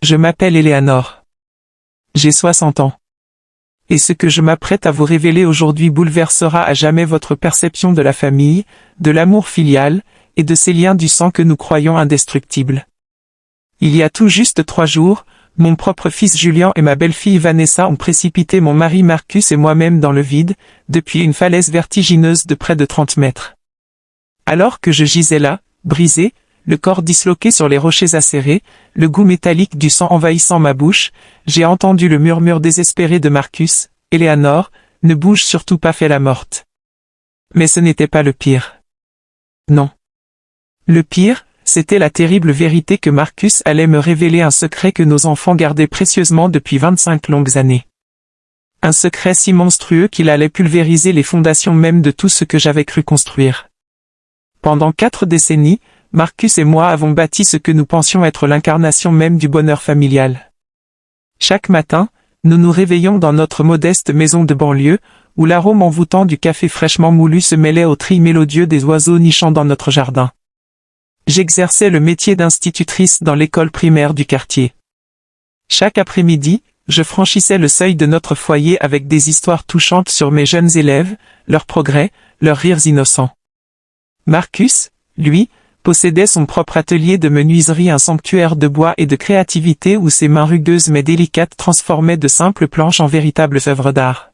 Je m'appelle Éléanore. J'ai 60 ans. Et ce que je m'apprête à vous révéler aujourd'hui bouleversera à jamais votre perception de la famille, de l'amour filial, et de ces liens du sang que nous croyons indestructibles. Il y a tout juste 3 jours, mon propre fils Julien et ma belle-fille Vanessa ont précipité mon mari Marcus et moi-même dans le vide, depuis une falaise vertigineuse de près de 30 mètres. Alors que je gisais là, brisé, le corps disloqué sur les rochers acérés, le goût métallique du sang envahissant ma bouche, j'ai entendu le murmure désespéré de Marcus, « Éléanore, ne bouge surtout pas, fais la morte. » Mais ce n'était pas le pire. Non. Le pire, c'était la terrible vérité que Marcus allait me révéler un secret que nos enfants gardaient précieusement depuis 25 longues années. Un secret si monstrueux qu'il allait pulvériser les fondations même de tout ce que j'avais cru construire. Pendant 4 décennies, Marcus et moi avons bâti ce que nous pensions être l'incarnation même du bonheur familial. Chaque matin, nous nous réveillons dans notre modeste maison de banlieue, où l'arôme envoûtant du café fraîchement moulu se mêlait au tri mélodieux des oiseaux nichant dans notre jardin. J'exerçais le métier d'institutrice dans l'école primaire du quartier. Chaque après-midi, je franchissais le seuil de notre foyer avec des histoires touchantes sur mes jeunes élèves, leurs progrès, leurs rires innocents. Marcus, lui, possédait son propre atelier de menuiserie, un sanctuaire de bois et de créativité où ses mains rugueuses mais délicates transformaient de simples planches en véritables œuvres d'art.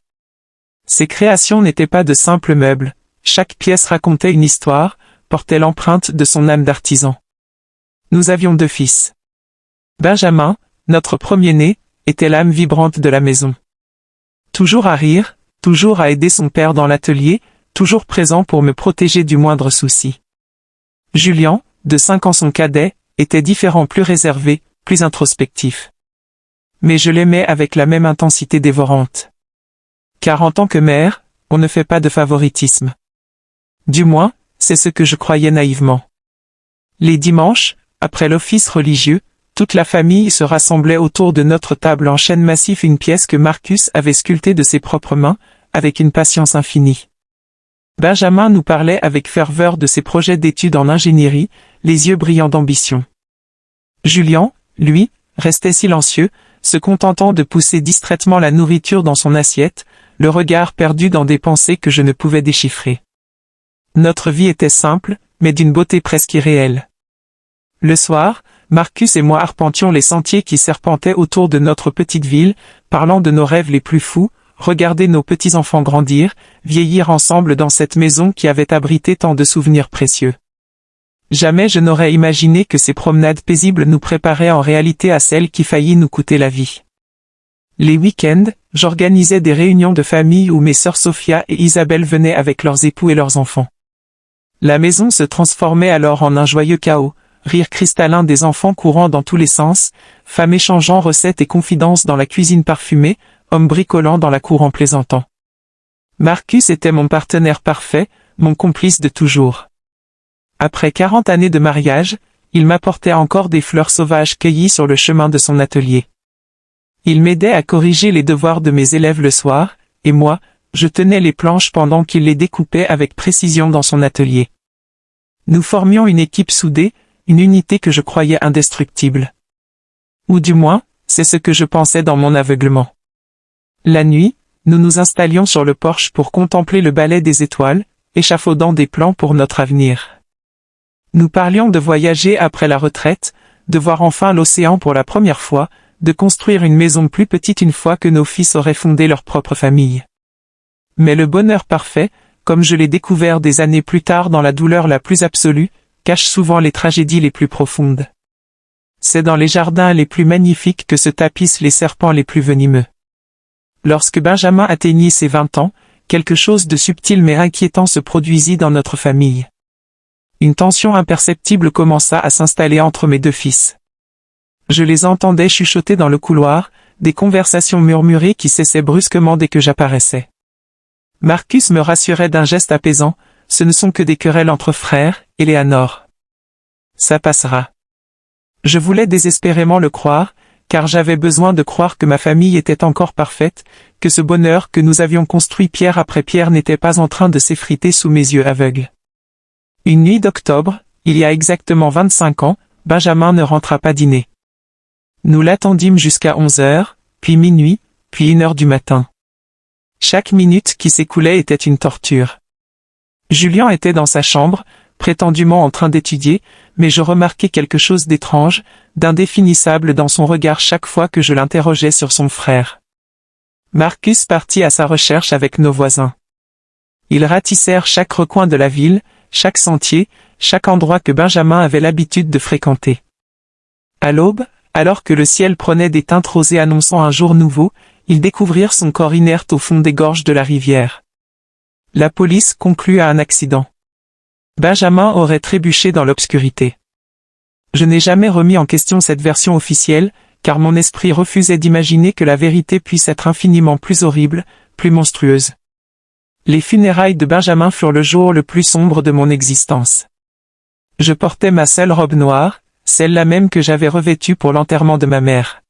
Ces créations n'étaient pas de simples meubles, chaque pièce racontait une histoire, portait l'empreinte de son âme d'artisan. Nous avions 2 fils. Benjamin, notre premier-né, était l'âme vibrante de la maison. Toujours à rire, toujours à aider son père dans l'atelier, toujours présent pour me protéger du moindre souci. Julien, de 5 ans son cadet, était différent, plus réservé, plus introspectif. Mais je l'aimais avec la même intensité dévorante. Car en tant que mère, on ne fait pas de favoritisme. Du moins, c'est ce que je croyais naïvement. Les dimanches, après l'office religieux, toute la famille se rassemblait autour de notre table en chêne massif, une pièce que Marcus avait sculptée de ses propres mains, avec une patience infinie. Benjamin nous parlait avec ferveur de ses projets d'études en ingénierie, les yeux brillants d'ambition. Julien, lui, restait silencieux, se contentant de pousser distraitement la nourriture dans son assiette, le regard perdu dans des pensées que je ne pouvais déchiffrer. Notre vie était simple, mais d'une beauté presque irréelle. Le soir, Marcus et moi arpentions les sentiers qui serpentaient autour de notre petite ville, parlant de nos rêves les plus fous, regarder nos petits-enfants grandir, vieillir ensemble dans cette maison qui avait abrité tant de souvenirs précieux. Jamais je n'aurais imaginé que ces promenades paisibles nous préparaient en réalité à celles qui faillit nous coûter la vie. Les week-ends, j'organisais des réunions de famille où mes sœurs Sophia et Isabelle venaient avec leurs époux et leurs enfants. La maison se transformait alors en un joyeux chaos, rire cristallin des enfants courant dans tous les sens, femmes échangeant recettes et confidences dans la cuisine parfumée, hommes bricolant dans la cour en plaisantant. Marcus était mon partenaire parfait, mon complice de toujours. Après 40 années de mariage, il m'apportait encore des fleurs sauvages cueillies sur le chemin de son atelier. Il m'aidait à corriger les devoirs de mes élèves le soir, et moi, je tenais les planches pendant qu'il les découpait avec précision dans son atelier. Nous formions une équipe soudée, une unité que je croyais indestructible. Ou du moins, c'est ce que je pensais dans mon aveuglement. La nuit, nous nous installions sur le porche pour contempler le balai des étoiles, échafaudant des plans pour notre avenir. Nous parlions de voyager après la retraite, de voir enfin l'océan pour la première fois, de construire une maison plus petite une fois que nos fils auraient fondé leur propre famille. Mais le bonheur parfait, comme je l'ai découvert des années plus tard dans la douleur la plus absolue, cache souvent les tragédies les plus profondes. C'est dans les jardins les plus magnifiques que se tapissent les serpents les plus venimeux. Lorsque Benjamin atteignit ses 20 ans, quelque chose de subtil mais inquiétant se produisit dans notre famille. Une tension imperceptible commença à s'installer entre mes 2 fils. Je les entendais chuchoter dans le couloir, des conversations murmurées qui cessaient brusquement dès que j'apparaissais. Marcus me rassurait d'un geste apaisant, ce ne sont que des querelles entre frères, Éléanore. Ça passera. Je voulais désespérément le croire, car j'avais besoin de croire que ma famille était encore parfaite, que ce bonheur que nous avions construit pierre après pierre n'était pas en train de s'effriter sous mes yeux aveugles. Une nuit d'octobre, il y a exactement 25 ans, Benjamin ne rentra pas dîner. Nous l'attendîmes jusqu'à 11 heures, puis minuit, puis 1 heure du matin. Chaque minute qui s'écoulait était une torture. Julien était dans sa chambre, prétendument en train d'étudier, mais je remarquai quelque chose d'étrange, d'indéfinissable dans son regard chaque fois que je l'interrogeais sur son frère. Marcus partit à sa recherche avec nos voisins. Ils ratissèrent chaque recoin de la ville, chaque sentier, chaque endroit que Benjamin avait l'habitude de fréquenter. À l'aube, alors que le ciel prenait des teintes rosées annonçant un jour nouveau, ils découvrirent son corps inerte au fond des gorges de la rivière. La police conclut à un accident. Benjamin aurait trébuché dans l'obscurité. Je n'ai jamais remis en question cette version officielle, car mon esprit refusait d'imaginer que la vérité puisse être infiniment plus horrible, plus monstrueuse. Les funérailles de Benjamin furent le jour le plus sombre de mon existence. Je portais ma seule robe noire, celle-là même que j'avais revêtue pour l'enterrement de ma mère.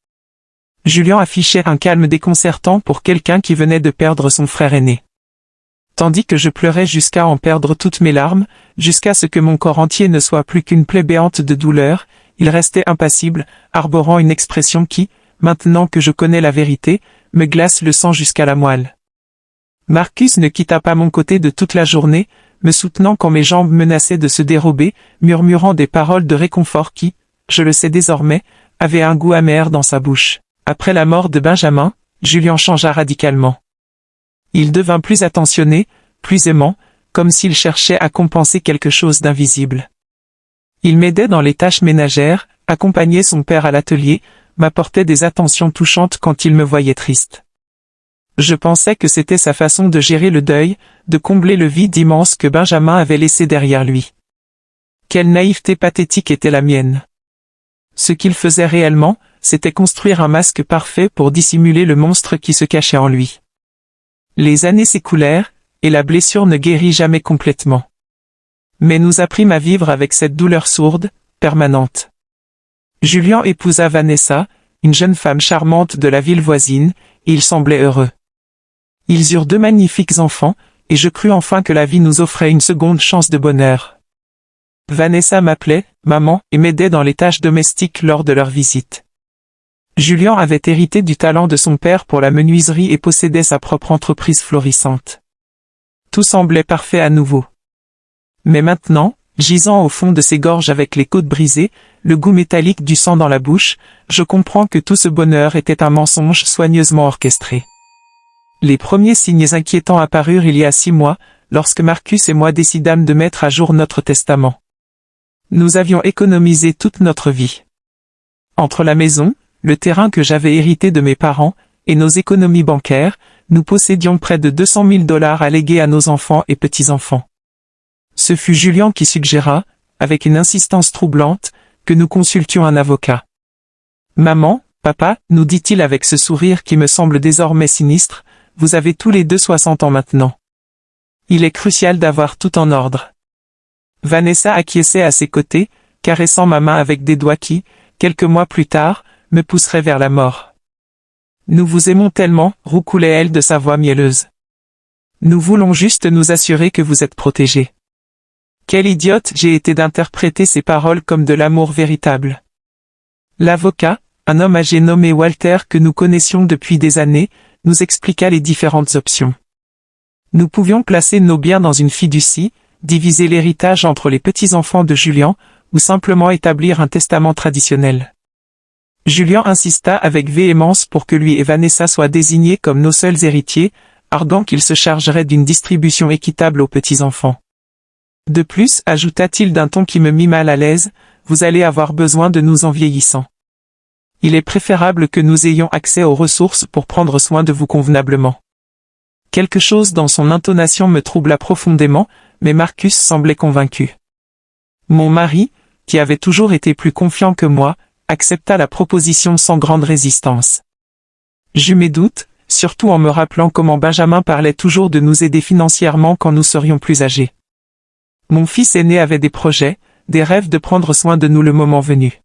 Julien affichait un calme déconcertant pour quelqu'un qui venait de perdre son frère aîné. Tandis que je pleurais jusqu'à en perdre toutes mes larmes, jusqu'à ce que mon corps entier ne soit plus qu'une plaie béante de douleur, il restait impassible, arborant une expression qui, maintenant que je connais la vérité, me glace le sang jusqu'à la moelle. Marcus ne quitta pas mon côté de toute la journée, me soutenant quand mes jambes menaçaient de se dérober, murmurant des paroles de réconfort qui, je le sais désormais, avaient un goût amer dans sa bouche. Après la mort de Benjamin, Julien changea radicalement. Il devint plus attentionné, plus aimant, comme s'il cherchait à compenser quelque chose d'invisible. Il m'aidait dans les tâches ménagères, accompagnait son père à l'atelier, m'apportait des attentions touchantes quand il me voyait triste. Je pensais que c'était sa façon de gérer le deuil, de combler le vide immense que Benjamin avait laissé derrière lui. Quelle naïveté pathétique était la mienne. Ce qu'il faisait réellement, c'était construire un masque parfait pour dissimuler le monstre qui se cachait en lui. Les années s'écoulèrent, et la blessure ne guérit jamais complètement. Mais nous apprîmes à vivre avec cette douleur sourde, permanente. Julien épousa Vanessa, une jeune femme charmante de la ville voisine, et il semblait heureux. Ils eurent 2 magnifiques enfants, et je crus enfin que la vie nous offrait une seconde chance de bonheur. Vanessa m'appelait « maman » et m'aidait dans les tâches domestiques lors de leur visite. Julien avait hérité du talent de son père pour la menuiserie et possédait sa propre entreprise florissante. Tout semblait parfait à nouveau. Mais maintenant, gisant au fond de ces gorges avec les côtes brisées, le goût métallique du sang dans la bouche, je comprends que tout ce bonheur était un mensonge soigneusement orchestré. Les premiers signes inquiétants apparurent il y a 6 mois, lorsque Marcus et moi décidâmes de mettre à jour notre testament. Nous avions économisé toute notre vie. Entre la maison, le terrain que j'avais hérité de mes parents, et nos économies bancaires, nous possédions près de $200 000 à léguer à nos enfants et petits-enfants. Ce fut Julien qui suggéra, avec une insistance troublante, que nous consultions un avocat. « Maman, papa, nous dit-il avec ce sourire qui me semble désormais sinistre, vous avez tous les deux 60 ans maintenant. Il est crucial d'avoir tout en ordre. » Vanessa acquiesçait à ses côtés, caressant ma main avec des doigts qui, quelques mois plus tard, me pousseraient vers la mort. « Nous vous aimons tellement, roucoulait-elle de sa voix mielleuse. Nous voulons juste nous assurer que vous êtes protégés. » Quelle idiote j'ai été d'interpréter ces paroles comme de l'amour véritable. L'avocat, un homme âgé nommé Walter que nous connaissions depuis des années, nous expliqua les différentes options. Nous pouvions placer nos biens dans une fiducie, diviser l'héritage entre les petits-enfants de Julien, ou simplement établir un testament traditionnel. Julien insista avec véhémence pour que lui et Vanessa soient désignés comme nos seuls héritiers, arguant qu'il se chargerait d'une distribution équitable aux petits-enfants. De plus, ajouta-t-il d'un ton qui me mit mal à l'aise, vous allez avoir besoin de nous en vieillissant. Il est préférable que nous ayons accès aux ressources pour prendre soin de vous convenablement. Quelque chose dans son intonation me troubla profondément, mais Marcus semblait convaincu. Mon mari, qui avait toujours été plus confiant que moi, accepta la proposition sans grande résistance. J'eus mes doutes, surtout en me rappelant comment Benjamin parlait toujours de nous aider financièrement quand nous serions plus âgés. Mon fils aîné avait des projets, des rêves de prendre soin de nous le moment venu.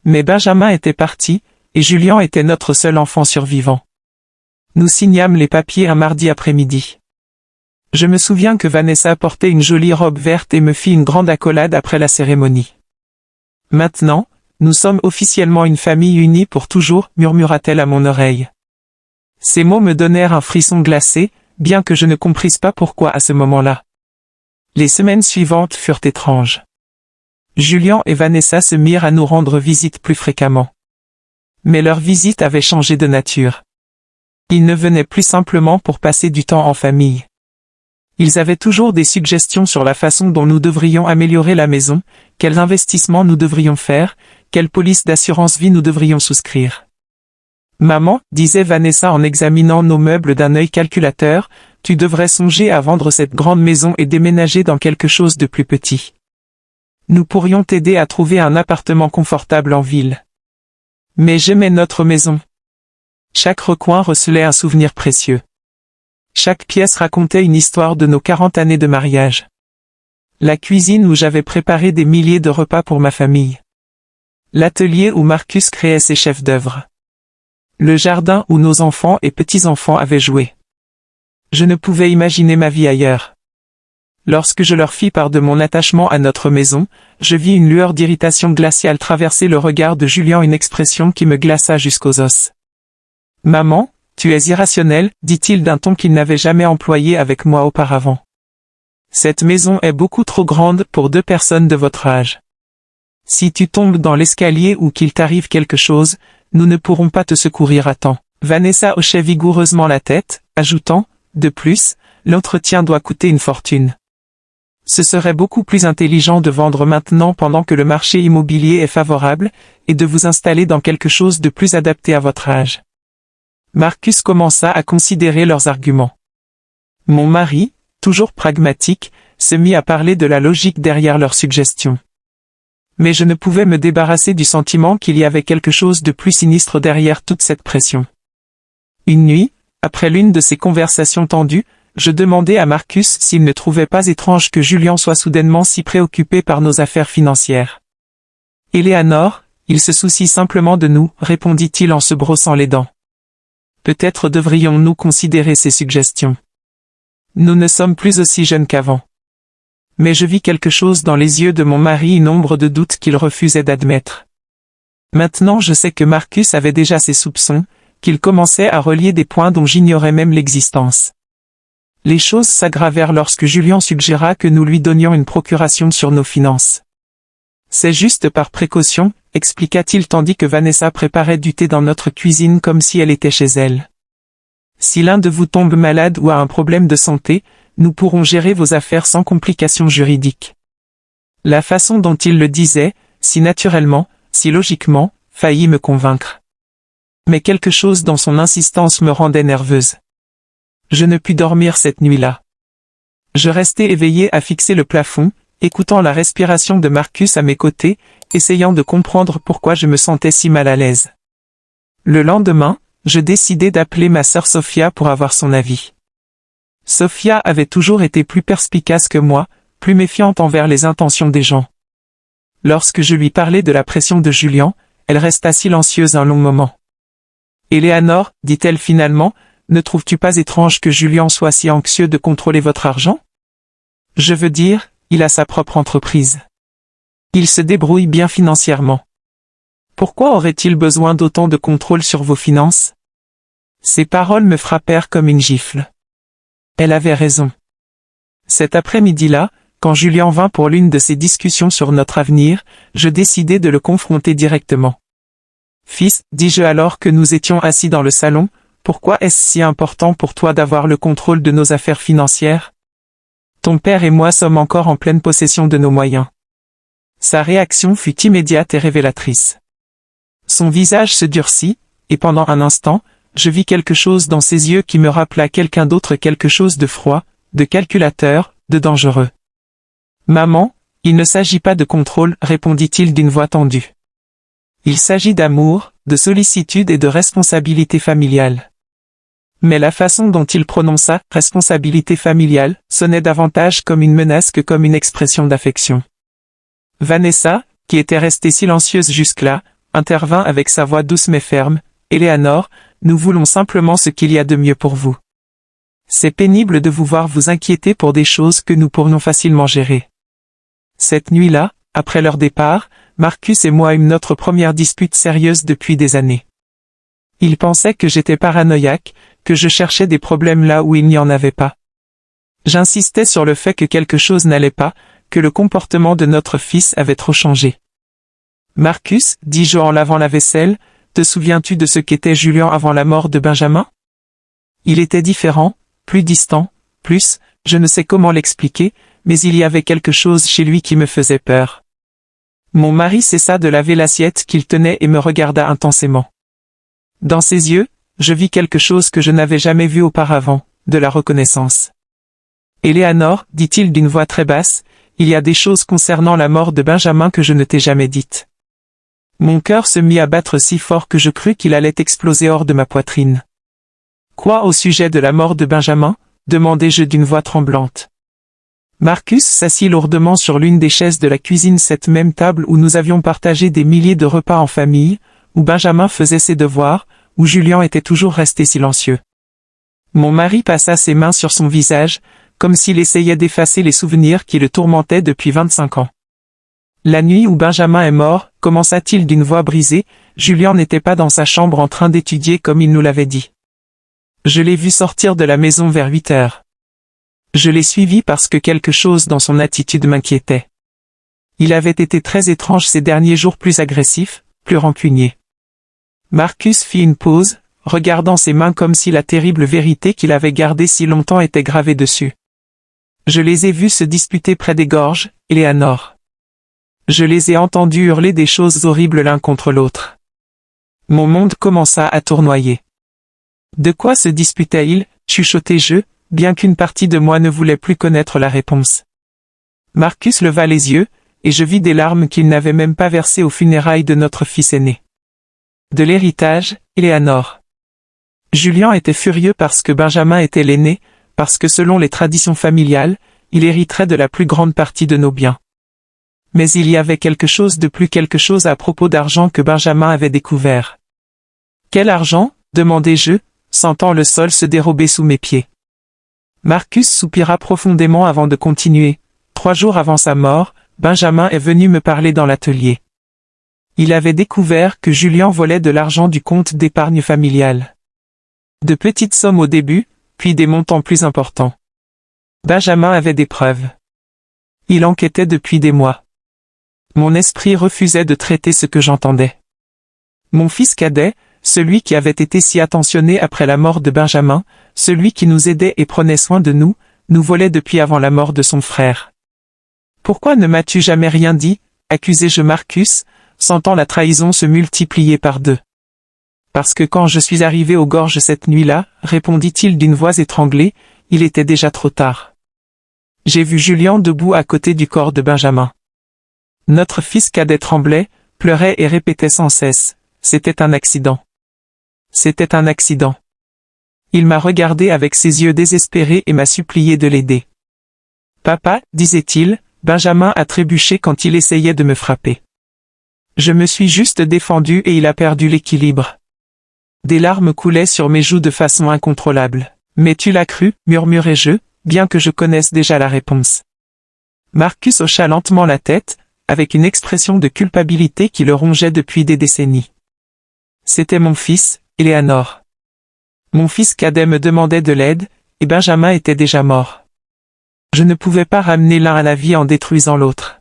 Mais Benjamin était parti, et Julien était notre seul enfant survivant. Nous signâmes les papiers un mardi après-midi. Je me souviens que Vanessa portait une jolie robe verte et me fit une grande accolade après la cérémonie. Maintenant, nous sommes officiellement une famille unie pour toujours, murmura-t-elle à mon oreille. Ces mots me donnèrent un frisson glacé, bien que je ne comprisse pas pourquoi à ce moment-là. Les semaines suivantes furent étranges. Julian et Vanessa se mirent à nous rendre visite plus fréquemment. Mais leur visite avait changé de nature. Ils ne venaient plus simplement pour passer du temps en famille. Ils avaient toujours des suggestions sur la façon dont nous devrions améliorer la maison, quels investissements nous devrions faire, quelle police d'assurance vie nous devrions souscrire. Maman, disait Vanessa en examinant nos meubles d'un œil calculateur, tu devrais songer à vendre cette grande maison et déménager dans quelque chose de plus petit. Nous pourrions t'aider à trouver un appartement confortable en ville. Mais j'aimais notre maison. Chaque recoin recelait un souvenir précieux. Chaque pièce racontait une histoire de nos 40 années de mariage. La cuisine où j'avais préparé des milliers de repas pour ma famille. L'atelier où Marcus créait ses chefs d'œuvre. Le jardin où nos enfants et petits-enfants avaient joué. Je ne pouvais imaginer ma vie ailleurs. Lorsque je leur fis part de mon attachement à notre maison, je vis une lueur d'irritation glaciale traverser le regard de Julian, une expression qui me glaça jusqu'aux os. « Maman, tu es irrationnelle, dit-il d'un ton qu'il n'avait jamais employé avec moi auparavant. Cette maison est beaucoup trop grande pour 2 personnes de votre âge. Si tu tombes dans l'escalier ou qu'il t'arrive quelque chose, nous ne pourrons pas te secourir à temps. » Vanessa hochait vigoureusement la tête, ajoutant, de plus, l'entretien doit coûter une fortune. Ce serait beaucoup plus intelligent de vendre maintenant pendant que le marché immobilier est favorable, et de vous installer dans quelque chose de plus adapté à votre âge. Marcus commença à considérer leurs arguments. Mon mari, toujours pragmatique, se mit à parler de la logique derrière leurs suggestions. Mais je ne pouvais me débarrasser du sentiment qu'il y avait quelque chose de plus sinistre derrière toute cette pression. Une nuit, après l'une de ces conversations tendues, je demandai à Marcus s'il ne trouvait pas étrange que Julian soit soudainement si préoccupé par nos affaires financières. « Éléanore, il se soucie simplement de nous, répondit-il en se brossant les dents. Peut-être devrions-nous considérer ses suggestions. Nous ne sommes plus aussi jeunes qu'avant. Mais je vis quelque chose dans les yeux de mon mari, une ombre de doute qu'il refusait d'admettre. Maintenant je sais que Marcus avait déjà ses soupçons, qu'il commençait à relier des points dont j'ignorais même l'existence. Les choses s'aggravèrent lorsque Julian suggéra que nous lui donnions une procuration sur nos finances. C'est juste par précaution, expliqua-t-il tandis que Vanessa préparait du thé dans notre cuisine comme si elle était chez elle. Si l'un de vous tombe malade ou a un problème de santé, nous pourrons gérer vos affaires sans complications juridiques. La façon dont il le disait, si naturellement, si logiquement, faillit me convaincre. Mais quelque chose dans son insistance me rendait nerveuse. Je ne pus dormir cette nuit-là. Je restai éveillé à fixer le plafond, écoutant la respiration de Marcus à mes côtés, essayant de comprendre pourquoi je me sentais si mal à l'aise. Le lendemain, je décidai d'appeler ma sœur Sophia pour avoir son avis. Sophia avait toujours été plus perspicace que moi, plus méfiante envers les intentions des gens. Lorsque je lui parlais de la pression de Julian, elle resta silencieuse un long moment. « Éléanore, dit-elle finalement, ne trouves-tu pas étrange que Julian soit si anxieux de contrôler votre argent? Je veux dire, il a sa propre entreprise. Il se débrouille bien financièrement. Pourquoi aurait-il besoin d'autant de contrôle sur vos finances? » Ces paroles me frappèrent comme une gifle. Elle avait raison. Cet après-midi-là, quand Julian vint pour l'une de ces discussions sur notre avenir, je décidai de le confronter directement. « Fils, dis-je alors que nous étions assis dans le salon, pourquoi est-ce si important pour toi d'avoir le contrôle de nos affaires financières? Ton père et moi sommes encore en pleine possession de nos moyens. » Sa réaction fut immédiate et révélatrice. Son visage se durcit, et pendant un instant, je vis quelque chose dans ses yeux qui me rappela quelqu'un d'autre, quelque chose de froid, de calculateur, de dangereux. « Maman, il ne s'agit pas de contrôle, répondit-il d'une voix tendue. Il s'agit d'amour, de sollicitude et de responsabilité familiale. Mais la façon dont il prononça « responsabilité familiale » sonnait davantage comme une menace que comme une expression d'affection. Vanessa, qui était restée silencieuse jusque-là, intervint avec sa voix douce mais ferme. « Éléanore, nous voulons simplement ce qu'il y a de mieux pour vous. C'est pénible de vous voir vous inquiéter pour des choses que nous pourrions facilement gérer. » Cette nuit-là, après leur départ, Marcus et moi eûmes notre première dispute sérieuse depuis des années. Il pensait que j'étais paranoïaque, que je cherchais des problèmes là où il n'y en avait pas. J'insistais sur le fait que quelque chose n'allait pas, que le comportement de notre fils avait trop changé. Marcus, dis-je en lavant la vaisselle, te souviens-tu de ce qu'était Julien avant la mort de Benjamin? Il était différent, plus distant, plus, je ne sais comment l'expliquer, mais il y avait quelque chose chez lui qui me faisait peur. Mon mari cessa de laver l'assiette qu'il tenait et me regarda intensément. Dans ses yeux, je vis quelque chose que je n'avais jamais vu auparavant, de la reconnaissance. Éléanore, dit-il d'une voix très basse, il y a des choses concernant la mort de Benjamin que je ne t'ai jamais dites. Mon cœur se mit à battre si fort que je crus qu'il allait exploser hors de ma poitrine. Quoi au sujet de la mort de Benjamin? Demandai-je d'une voix tremblante. Marcus s'assit lourdement sur l'une des chaises de la cuisine, cette même table où nous avions partagé des milliers de repas en famille, où Benjamin faisait ses devoirs, où Julien était toujours resté silencieux. Mon mari passa ses mains sur son visage, comme s'il essayait d'effacer les souvenirs qui le tourmentaient depuis 25 ans. La nuit où Benjamin est mort, commença-t-il d'une voix brisée, Julien n'était pas dans sa chambre en train d'étudier comme il nous l'avait dit. Je l'ai vu sortir de la maison vers 8 heures. Je l'ai suivi parce que quelque chose dans son attitude m'inquiétait. Il avait été très étrange ces derniers jours, plus agressif, plus rancunier. Marcus fit une pause, regardant ses mains comme si la terrible vérité qu'il avait gardée si longtemps était gravée dessus. Je les ai vus se disputer près des gorges, Éléanore. Je les ai entendus hurler des choses horribles l'un contre l'autre. Mon monde commença à tournoyer. De quoi se disputait-il, chuchotai-je, bien qu'une partie de moi ne voulait plus connaître la réponse. Marcus leva les yeux, et je vis des larmes qu'il n'avait même pas versées aux funérailles de notre fils aîné. De l'héritage, Éléanore. Julien était furieux parce que Benjamin était l'aîné, parce que selon les traditions familiales, il hériterait de la plus grande partie de nos biens. Mais il y avait quelque chose de plus, quelque chose à propos d'argent que Benjamin avait découvert. Quel argent? Demandai-je, sentant le sol se dérober sous mes pieds. Marcus soupira profondément avant de continuer. 3 jours avant sa mort, Benjamin est venu me parler dans l'atelier. Il avait découvert que Julien volait de l'argent du compte d'épargne familiale. De petites sommes au début, puis des montants plus importants. Benjamin avait des preuves. Il enquêtait depuis des mois. Mon esprit refusait de traiter ce que j'entendais. Mon fils cadet, celui qui avait été si attentionné après la mort de Benjamin, celui qui nous aidait et prenait soin de nous, nous volait depuis avant la mort de son frère. Pourquoi ne m'as-tu jamais rien dit? Accusai-je Marcus, sentant la trahison se multiplier par 2. Parce que quand je suis arrivé aux gorges cette nuit-là, répondit-il d'une voix étranglée, il était déjà trop tard. J'ai vu Julien debout à côté du corps de Benjamin. Notre fils cadet tremblait, pleurait et répétait sans cesse, c'était un accident. C'était un accident. Il m'a regardé avec ses yeux désespérés et m'a supplié de l'aider. Papa, disait-il, Benjamin a trébuché quand il essayait de me frapper. Je me suis juste défendu et il a perdu l'équilibre. Des larmes coulaient sur mes joues de façon incontrôlable. Mais tu l'as cru, murmurai-je, bien que je connaisse déjà la réponse. Marcus hocha lentement la tête, avec une expression de culpabilité qui le rongeait depuis des décennies. C'était mon fils, Éléanore. Mon fils cadet me demandait de l'aide, et Benjamin était déjà mort. Je ne pouvais pas ramener l'un à la vie en détruisant l'autre.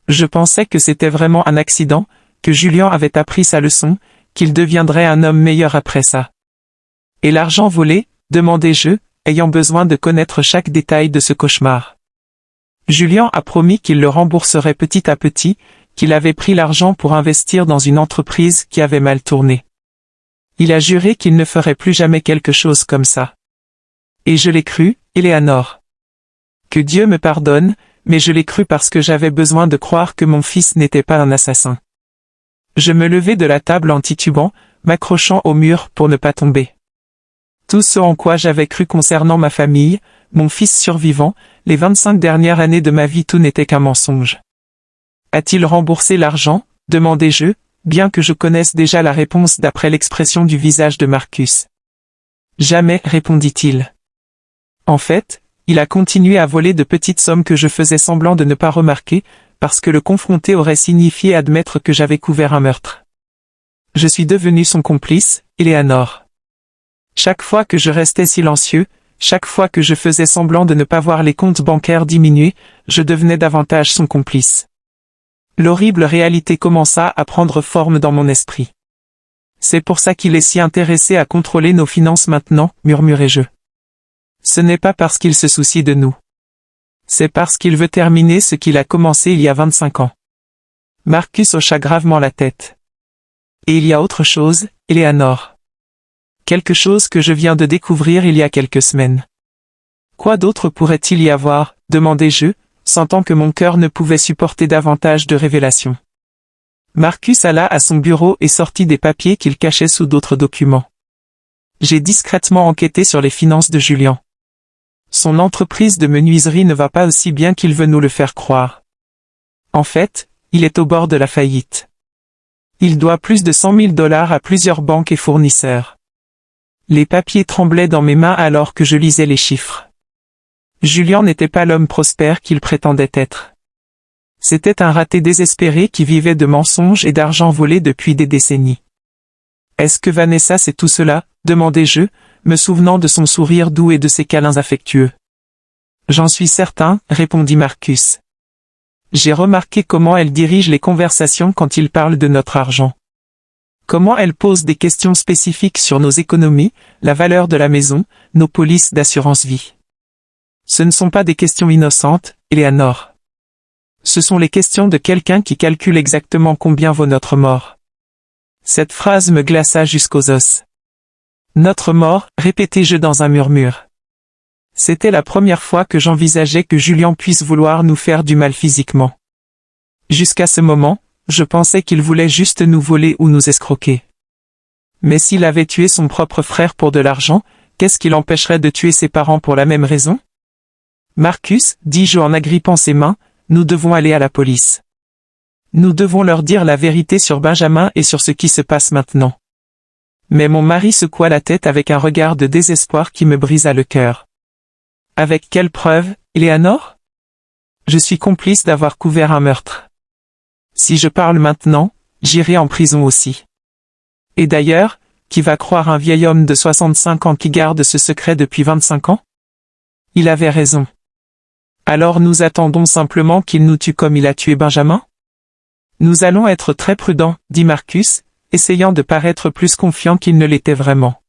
Je pensais que c'était vraiment un accident, que Julien avait appris sa leçon, qu'il deviendrait un homme meilleur après ça. Et l'argent volé? Demandai-je, ayant besoin de connaître chaque détail de ce cauchemar. Julien a promis qu'il le rembourserait petit à petit, qu'il avait pris l'argent pour investir dans une entreprise qui avait mal tourné. Il a juré qu'il ne ferait plus jamais quelque chose comme ça. Et je l'ai cru, Éléanore. Que Dieu me pardonne, mais je l'ai cru parce que j'avais besoin de croire que mon fils n'était pas un assassin. Je me levai de la table en titubant, m'accrochant au mur pour ne pas tomber. Tout ce en quoi j'avais cru concernant ma famille, mon fils survivant, les 25 dernières années de ma vie, tout n'était qu'un mensonge. A-t-il remboursé l'argent? Demandai-je, bien que je connaisse déjà la réponse d'après l'expression du visage de Marcus. Jamais, répondit-il. En fait, il a continué à voler de petites sommes que je faisais semblant de ne pas remarquer, parce que le confronter aurait signifié admettre que j'avais couvert un meurtre. Je suis devenu son complice, Eleanor. Chaque fois que je restais silencieux, chaque fois que je faisais semblant de ne pas voir les comptes bancaires diminuer, je devenais davantage son complice. L'horrible réalité commença à prendre forme dans mon esprit. C'est pour ça qu'il est si intéressé à contrôler nos finances maintenant, murmurai-je. Ce n'est pas parce qu'il se soucie de nous. C'est parce qu'il veut terminer ce qu'il a commencé il y a 25 ans. Marcus hocha gravement la tête. Et il y a autre chose, Eleanor. Quelque chose que je viens de découvrir il y a quelques semaines. Quoi d'autre pourrait-il y avoir, demandai-je, sentant que mon cœur ne pouvait supporter davantage de révélations. Marcus alla à son bureau et sortit des papiers qu'il cachait sous d'autres documents. J'ai discrètement enquêté sur les finances de Julian. Son entreprise de menuiserie ne va pas aussi bien qu'il veut nous le faire croire. En fait, il est au bord de la faillite. Il doit plus de 100 000 $ à plusieurs banques et fournisseurs. Les papiers tremblaient dans mes mains alors que je lisais les chiffres. Julian n'était pas l'homme prospère qu'il prétendait être. C'était un raté désespéré qui vivait de mensonges et d'argent volé depuis des décennies. Est-ce que Vanessa sait tout cela, demandai-je, me souvenant de son sourire doux et de ses câlins affectueux. J'en suis certain, répondit Marcus. J'ai remarqué comment elle dirige les conversations quand il parle de notre argent. Comment elle pose des questions spécifiques sur nos économies, la valeur de la maison, nos polices d'assurance vie. Ce ne sont pas des questions innocentes, Eleanor. Ce sont les questions de quelqu'un qui calcule exactement combien vaut notre mort. Cette phrase me glaça jusqu'aux os. Notre mort, répétai-je dans un murmure. C'était la première fois que j'envisageais que Julian puisse vouloir nous faire du mal physiquement. Jusqu'à ce moment, je pensais qu'il voulait juste nous voler ou nous escroquer. Mais s'il avait tué son propre frère pour de l'argent, qu'est-ce qui l'empêcherait de tuer ses parents pour la même raison? Marcus, dis-je en agrippant ses mains, nous devons aller à la police. Nous devons leur dire la vérité sur Benjamin et sur ce qui se passe maintenant. Mais mon mari secoua la tête avec un regard de désespoir qui me brisa le cœur. Avec quelle preuve, Eleanor? Je suis complice d'avoir couvert un meurtre. Si je parle maintenant, j'irai en prison aussi. Et d'ailleurs, qui va croire un vieil homme de 65 ans qui garde ce secret depuis 25 ans? Il avait raison. Alors nous attendons simplement qu'il nous tue comme il a tué Benjamin? Nous allons être très prudents, dit Marcus, essayant de paraître plus confiant qu'il ne l'était vraiment.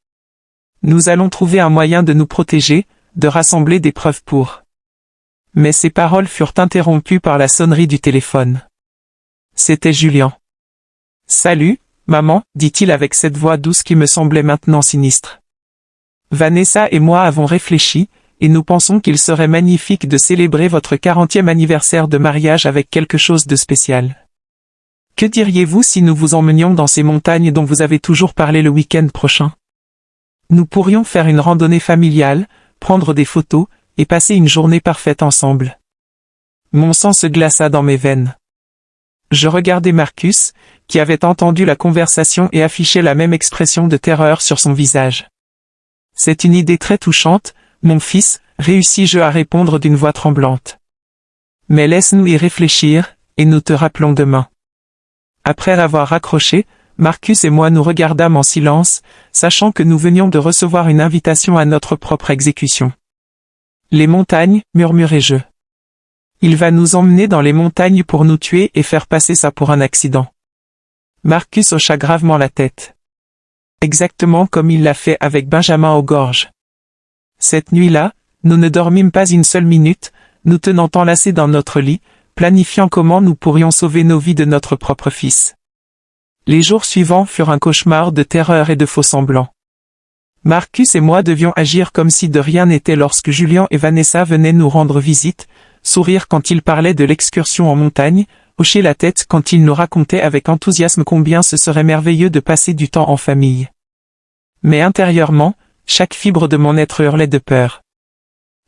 Nous allons trouver un moyen de nous protéger, de rassembler des preuves pour. Mais ces paroles furent interrompues par la sonnerie du téléphone. C'était Julian. « Salut, maman, dit-il avec cette voix douce qui me semblait maintenant sinistre. Vanessa et moi avons réfléchi, et nous pensons qu'il serait magnifique de célébrer votre 40e anniversaire de mariage avec quelque chose de spécial. Que diriez-vous si nous vous emmenions dans ces montagnes dont vous avez toujours parlé le week-end prochain? Nous pourrions faire une randonnée familiale, prendre des photos, et passer une journée parfaite ensemble. Mon sang se glaça dans mes veines. Je regardai Marcus, qui avait entendu la conversation et affichait la même expression de terreur sur son visage. C'est une idée très touchante, mon fils, réussis-je à répondre d'une voix tremblante. Mais laisse-nous y réfléchir, et nous te rappelons demain. Après avoir raccroché, Marcus et moi nous regardâmes en silence, sachant que nous venions de recevoir une invitation à notre propre exécution. Les montagnes, murmurai-je. Il va nous emmener dans les montagnes pour nous tuer et faire passer ça pour un accident. Marcus hocha gravement la tête. Exactement comme il l'a fait avec Benjamin aux gorges. Cette nuit-là, nous ne dormîmes pas une seule minute, nous tenant enlacés dans notre lit, planifiant comment nous pourrions sauver nos vies de notre propre fils. Les jours suivants furent un cauchemar de terreur et de faux-semblants. Marcus et moi devions agir comme si de rien n'était lorsque Julian et Vanessa venaient nous rendre visite, sourire quand ils parlaient de l'excursion en montagne, hocher la tête quand ils nous racontaient avec enthousiasme combien ce serait merveilleux de passer du temps en famille. Mais intérieurement, chaque fibre de mon être hurlait de peur.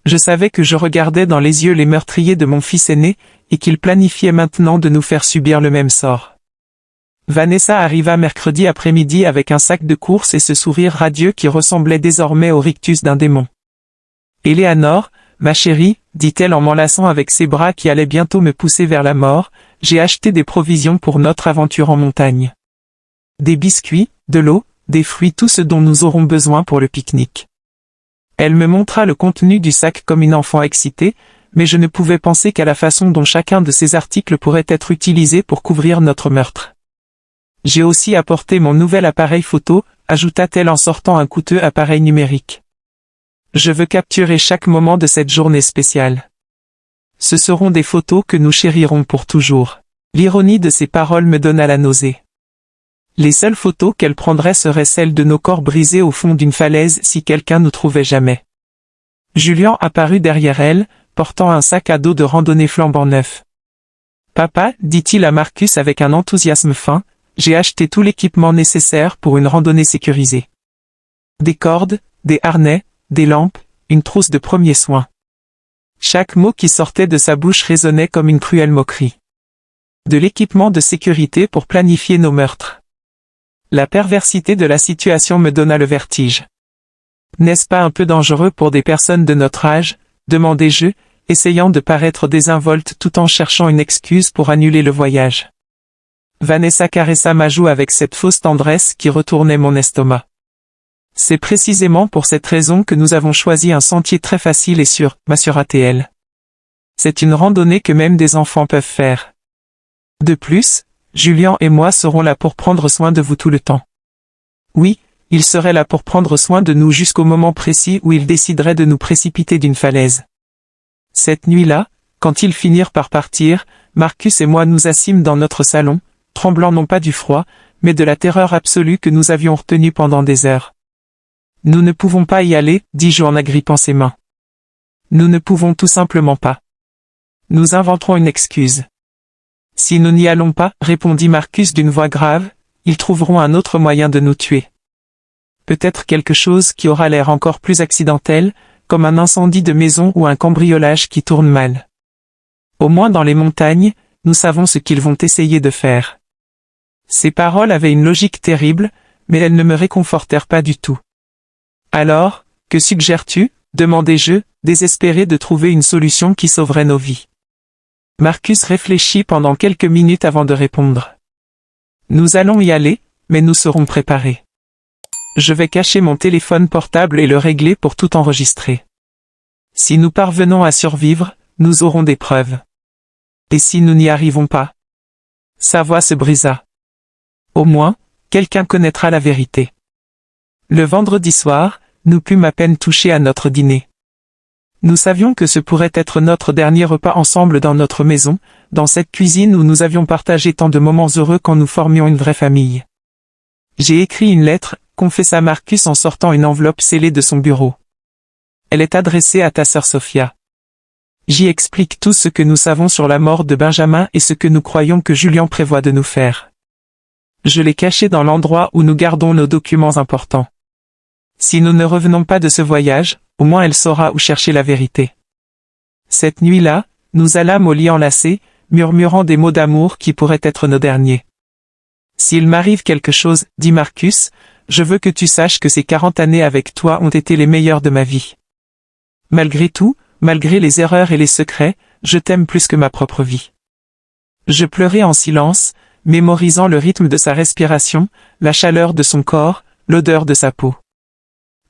Je savais que je regardais dans les yeux les meurtriers de mon fils aîné, et qu'ils planifiaient maintenant de nous faire subir le même sort. Vanessa arriva mercredi après-midi avec un sac de course et ce sourire radieux qui ressemblait désormais au rictus d'un démon. Eleanor, ma chérie, dit-elle en m'enlaçant avec ses bras qui allaient bientôt me pousser vers la mort, j'ai acheté des provisions pour notre aventure en montagne. Des biscuits, de l'eau, des fruits, tout ce dont nous aurons besoin pour le pique-nique. Elle me montra le contenu du sac comme une enfant excitée, mais je ne pouvais penser qu'à la façon dont chacun de ces articles pourrait être utilisé pour couvrir notre meurtre. J'ai aussi apporté mon nouvel appareil photo, ajouta-t-elle en sortant un coûteux appareil numérique. Je veux capturer chaque moment de cette journée spéciale. Ce seront des photos que nous chérirons pour toujours. L'ironie de ces paroles me donna la nausée. Les seules photos qu'elle prendrait seraient celles de nos corps brisés au fond d'une falaise si quelqu'un nous trouvait jamais. Julian apparut derrière elle, portant un sac à dos de randonnée flambant neuf. Papa, dit-il à Marcus avec un enthousiasme fin, j'ai acheté tout l'équipement nécessaire pour une randonnée sécurisée. Des cordes, des harnais, des lampes, une trousse de premiers soins. Chaque mot qui sortait de sa bouche résonnait comme une cruelle moquerie. De l'équipement de sécurité pour planifier nos meurtres. La perversité de la situation me donna le vertige. N'est-ce pas un peu dangereux pour des personnes de notre âge, demandai-je, essayant de paraître désinvolte tout en cherchant une excuse pour annuler le voyage. Vanessa caressa ma joue avec cette fausse tendresse qui retournait mon estomac. C'est précisément pour cette raison que nous avons choisi un sentier très facile et sûr, m'assura-t-elle. C'est une randonnée que même des enfants peuvent faire. De plus, Julian et moi serons là pour prendre soin de vous tout le temps. Oui, il serait là pour prendre soin de nous jusqu'au moment précis où il déciderait de nous précipiter d'une falaise. Cette nuit-là, quand ils finirent par partir, Marcus et moi nous assîmes dans notre salon, tremblant non pas du froid, mais de la terreur absolue que nous avions retenue pendant des heures. Nous ne pouvons pas y aller, dis-je en agrippant ses mains. Nous ne pouvons tout simplement pas. Nous inventerons une excuse. Si nous n'y allons pas, répondit Marcus d'une voix grave, ils trouveront un autre moyen de nous tuer. Peut-être quelque chose qui aura l'air encore plus accidentel, comme un incendie de maison ou un cambriolage qui tourne mal. Au moins dans les montagnes, nous savons ce qu'ils vont essayer de faire. Ces paroles avaient une logique terrible, mais elles ne me réconfortèrent pas du tout. Alors, que suggères-tu, demandai-je, désespéré de trouver une solution qui sauverait nos vies. Marcus réfléchit pendant quelques minutes avant de répondre. Nous allons y aller, mais nous serons préparés. Je vais cacher mon téléphone portable et le régler pour tout enregistrer. Si nous parvenons à survivre, nous aurons des preuves. Et si nous n'y arrivons pas? Sa voix se brisa. Au moins, quelqu'un connaîtra la vérité. Le vendredi soir, nous pûmes à peine toucher à notre dîner. Nous savions que ce pourrait être notre dernier repas ensemble dans notre maison, dans cette cuisine où nous avions partagé tant de moments heureux quand nous formions une vraie famille. J'ai écrit une lettre, confessa Marcus en sortant une enveloppe scellée de son bureau. Elle est adressée à ta sœur Sophia. J'y explique tout ce que nous savons sur la mort de Benjamin et ce que nous croyons que Julian prévoit de nous faire. Je l'ai cachée dans l'endroit où nous gardons nos documents importants. Si nous ne revenons pas de ce voyage, au moins elle saura où chercher la vérité. Cette nuit-là, nous allâmes au lit enlacés, murmurant des mots d'amour qui pourraient être nos derniers. S'il m'arrive quelque chose, dit Marcus, je veux que tu saches que ces 40 années avec toi ont été les meilleures de ma vie. Malgré tout, malgré les erreurs et les secrets, je t'aime plus que ma propre vie. Je pleurai en silence, mémorisant le rythme de sa respiration, la chaleur de son corps, l'odeur de sa peau.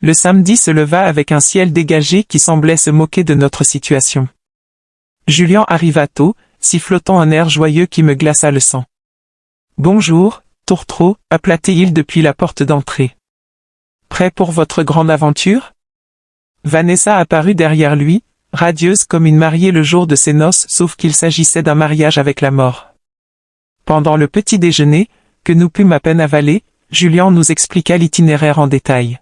Le samedi se leva avec un ciel dégagé qui semblait se moquer de notre situation. Julian arriva tôt, sifflotant un air joyeux qui me glaça le sang. « Bonjour, tourtereau » appela-t-il depuis la porte d'entrée. « Prêt pour votre grande aventure ?» Vanessa apparut derrière lui, radieuse comme une mariée le jour de ses noces sauf qu'il s'agissait d'un mariage avec la mort. Pendant le petit déjeuner, que nous pûmes à peine avaler, Julian nous expliqua l'itinéraire en détail.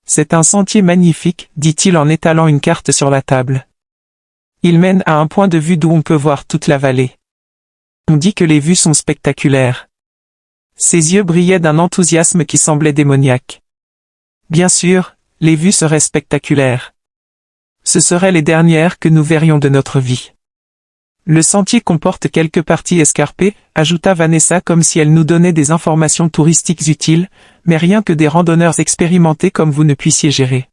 C'est un sentier magnifique, dit-il en étalant une carte sur la table. Il mène à un point de vue d'où on peut voir toute la vallée. On dit que les vues sont spectaculaires. Ses yeux brillaient d'un enthousiasme qui semblait démoniaque. Bien sûr, les vues seraient spectaculaires. Ce seraient les dernières que nous verrions de notre vie. Le sentier comporte quelques parties escarpées, ajouta Vanessa comme si elle nous donnait des informations touristiques utiles, mais rien que des randonneurs expérimentés comme vous ne puissiez gérer.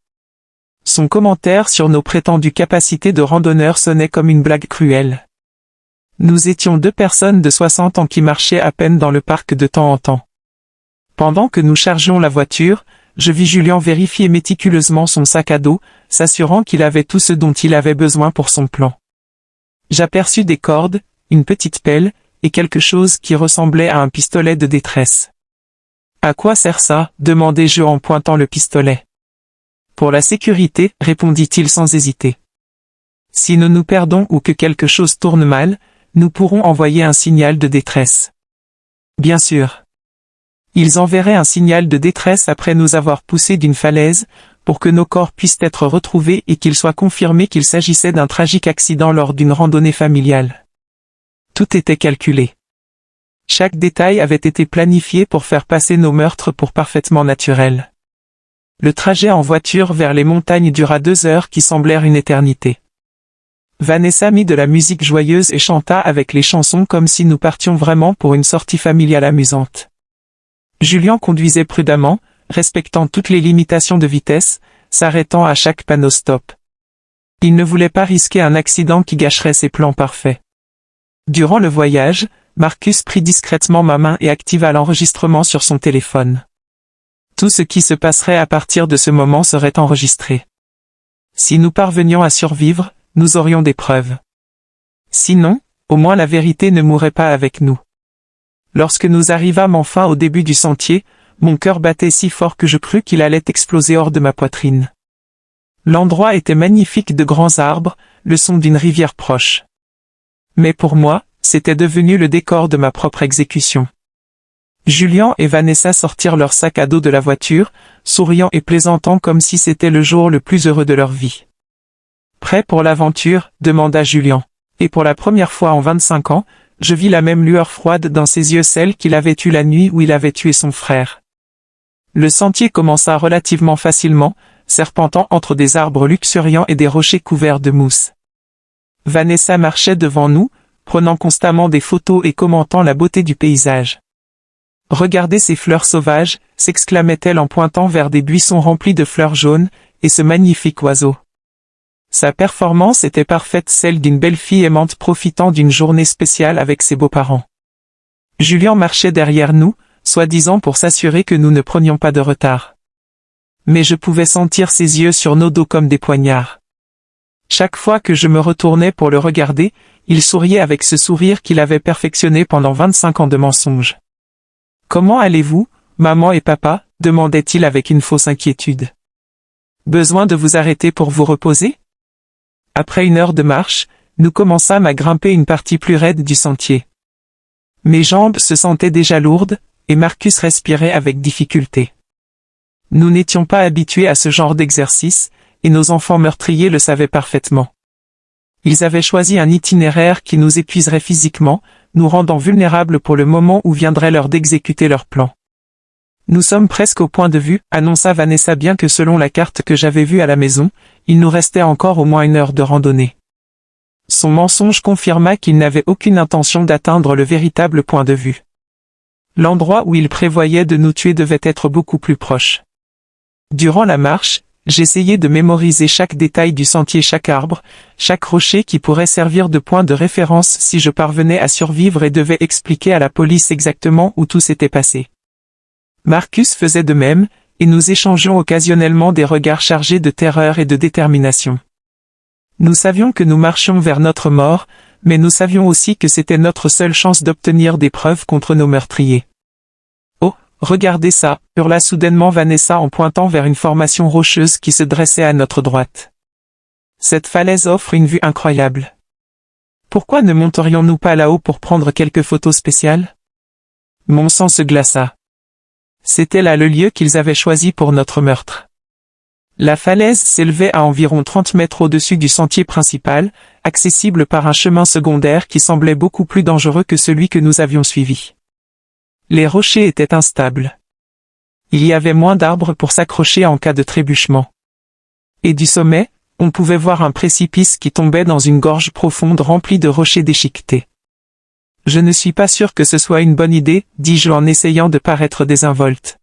Son commentaire sur nos prétendues capacités de randonneur sonnait comme une blague cruelle. Nous étions 2 personnes de 60 ans qui marchaient à peine dans le parc de temps en temps. Pendant que nous chargions la voiture, je vis Julien vérifier méticuleusement son sac à dos, s'assurant qu'il avait tout ce dont il avait besoin pour son plan. J'aperçus des cordes, une petite pelle, et quelque chose qui ressemblait à un pistolet de détresse. « À quoi sert ça ?» demandai-je en pointant le pistolet. « Pour la sécurité, répondit-il sans hésiter. Si nous nous perdons ou que quelque chose tourne mal, nous pourrons envoyer un signal de détresse. » Bien sûr. Ils enverraient un signal de détresse après nous avoir poussés d'une falaise, pour que nos corps puissent être retrouvés et qu'il soit confirmé qu'il s'agissait d'un tragique accident lors d'une randonnée familiale. Tout était calculé. Chaque détail avait été planifié pour faire passer nos meurtres pour parfaitement naturels. Le trajet en voiture vers les montagnes dura 2 heures qui semblèrent une éternité. Vanessa mit de la musique joyeuse et chanta avec les chansons comme si nous partions vraiment pour une sortie familiale amusante. Julien conduisait prudemment, respectant toutes les limitations de vitesse, s'arrêtant à chaque panneau stop. Il ne voulait pas risquer un accident qui gâcherait ses plans parfaits. Durant le voyage, Marcus prit discrètement ma main et activa l'enregistrement sur son téléphone. Tout ce qui se passerait à partir de ce moment serait enregistré. Si nous parvenions à survivre, nous aurions des preuves. Sinon, au moins la vérité ne mourrait pas avec nous. Lorsque nous arrivâmes enfin au début du sentier, mon cœur battait si fort que je crus qu'il allait exploser hors de ma poitrine. L'endroit était magnifique de grands arbres, le son d'une rivière proche. Mais pour moi, c'était devenu le décor de ma propre exécution. Julien et Vanessa sortirent leur sac à dos de la voiture, souriant et plaisantant comme si c'était le jour le plus heureux de leur vie. « Prêt pour l'aventure ?» demanda Julien. Et pour la première fois en 25 ans, je vis la même lueur froide dans ses yeux, celle qu'il avait eue la nuit où il avait tué son frère. Le sentier commença relativement facilement, serpentant entre des arbres luxuriants et des rochers couverts de mousse. Vanessa marchait devant nous, prenant constamment des photos et commentant la beauté du paysage. « Regardez ces fleurs sauvages !» s'exclamait-elle en pointant vers des buissons remplis de fleurs jaunes, et ce magnifique oiseau. Sa performance était parfaite, celle d'une belle fille aimante profitant d'une journée spéciale avec ses beaux-parents. Julien marchait derrière nous, soi-disant pour s'assurer que nous ne prenions pas de retard. Mais je pouvais sentir ses yeux sur nos dos comme des poignards. Chaque fois que je me retournais pour le regarder, il souriait avec ce sourire qu'il avait perfectionné pendant 25 ans de mensonges. « Comment allez-vous, maman et papa ?» demandait-il avec une fausse inquiétude. « Besoin de vous arrêter pour vous reposer ?» Après 1 heure de marche, nous commençâmes à grimper une partie plus raide du sentier. Mes jambes se sentaient déjà lourdes, et Marcus respirait avec difficulté. Nous n'étions pas habitués à ce genre d'exercice, et nos enfants meurtriers le savaient parfaitement. Ils avaient choisi un itinéraire qui nous épuiserait physiquement, nous rendant vulnérables pour le moment où viendrait l'heure d'exécuter leur plan. « Nous sommes presque au point de vue », annonça Vanessa, bien que selon la carte que j'avais vue à la maison, il nous restait encore au moins 1 heure de randonnée. Son mensonge confirma qu'il n'avait aucune intention d'atteindre le véritable point de vue. L'endroit où il prévoyait de nous tuer devait être beaucoup plus proche. Durant la marche, j'essayais de mémoriser chaque détail du sentier, chaque arbre, chaque rocher qui pourrait servir de point de référence si je parvenais à survivre et devais expliquer à la police exactement où tout s'était passé. Marcus faisait de même, et nous échangions occasionnellement des regards chargés de terreur et de détermination. Nous savions que nous marchions vers notre mort, mais nous savions aussi que c'était notre seule chance d'obtenir des preuves contre nos meurtriers. « Oh, regardez ça !» hurla soudainement Vanessa en pointant vers une formation rocheuse qui se dressait à notre droite. Cette falaise offre une vue incroyable. Pourquoi ne monterions-nous pas là-haut pour prendre quelques photos spéciales? Mon sang se glaça. C'était là le lieu qu'ils avaient choisi pour notre meurtre. La falaise s'élevait à environ 30 mètres au-dessus du sentier principal, accessible par un chemin secondaire qui semblait beaucoup plus dangereux que celui que nous avions suivi. Les rochers étaient instables. Il y avait moins d'arbres pour s'accrocher en cas de trébuchement. Et du sommet, on pouvait voir un précipice qui tombait dans une gorge profonde remplie de rochers déchiquetés. « Je ne suis pas sûr que ce soit une bonne idée, dis-je en essayant de paraître désinvolte.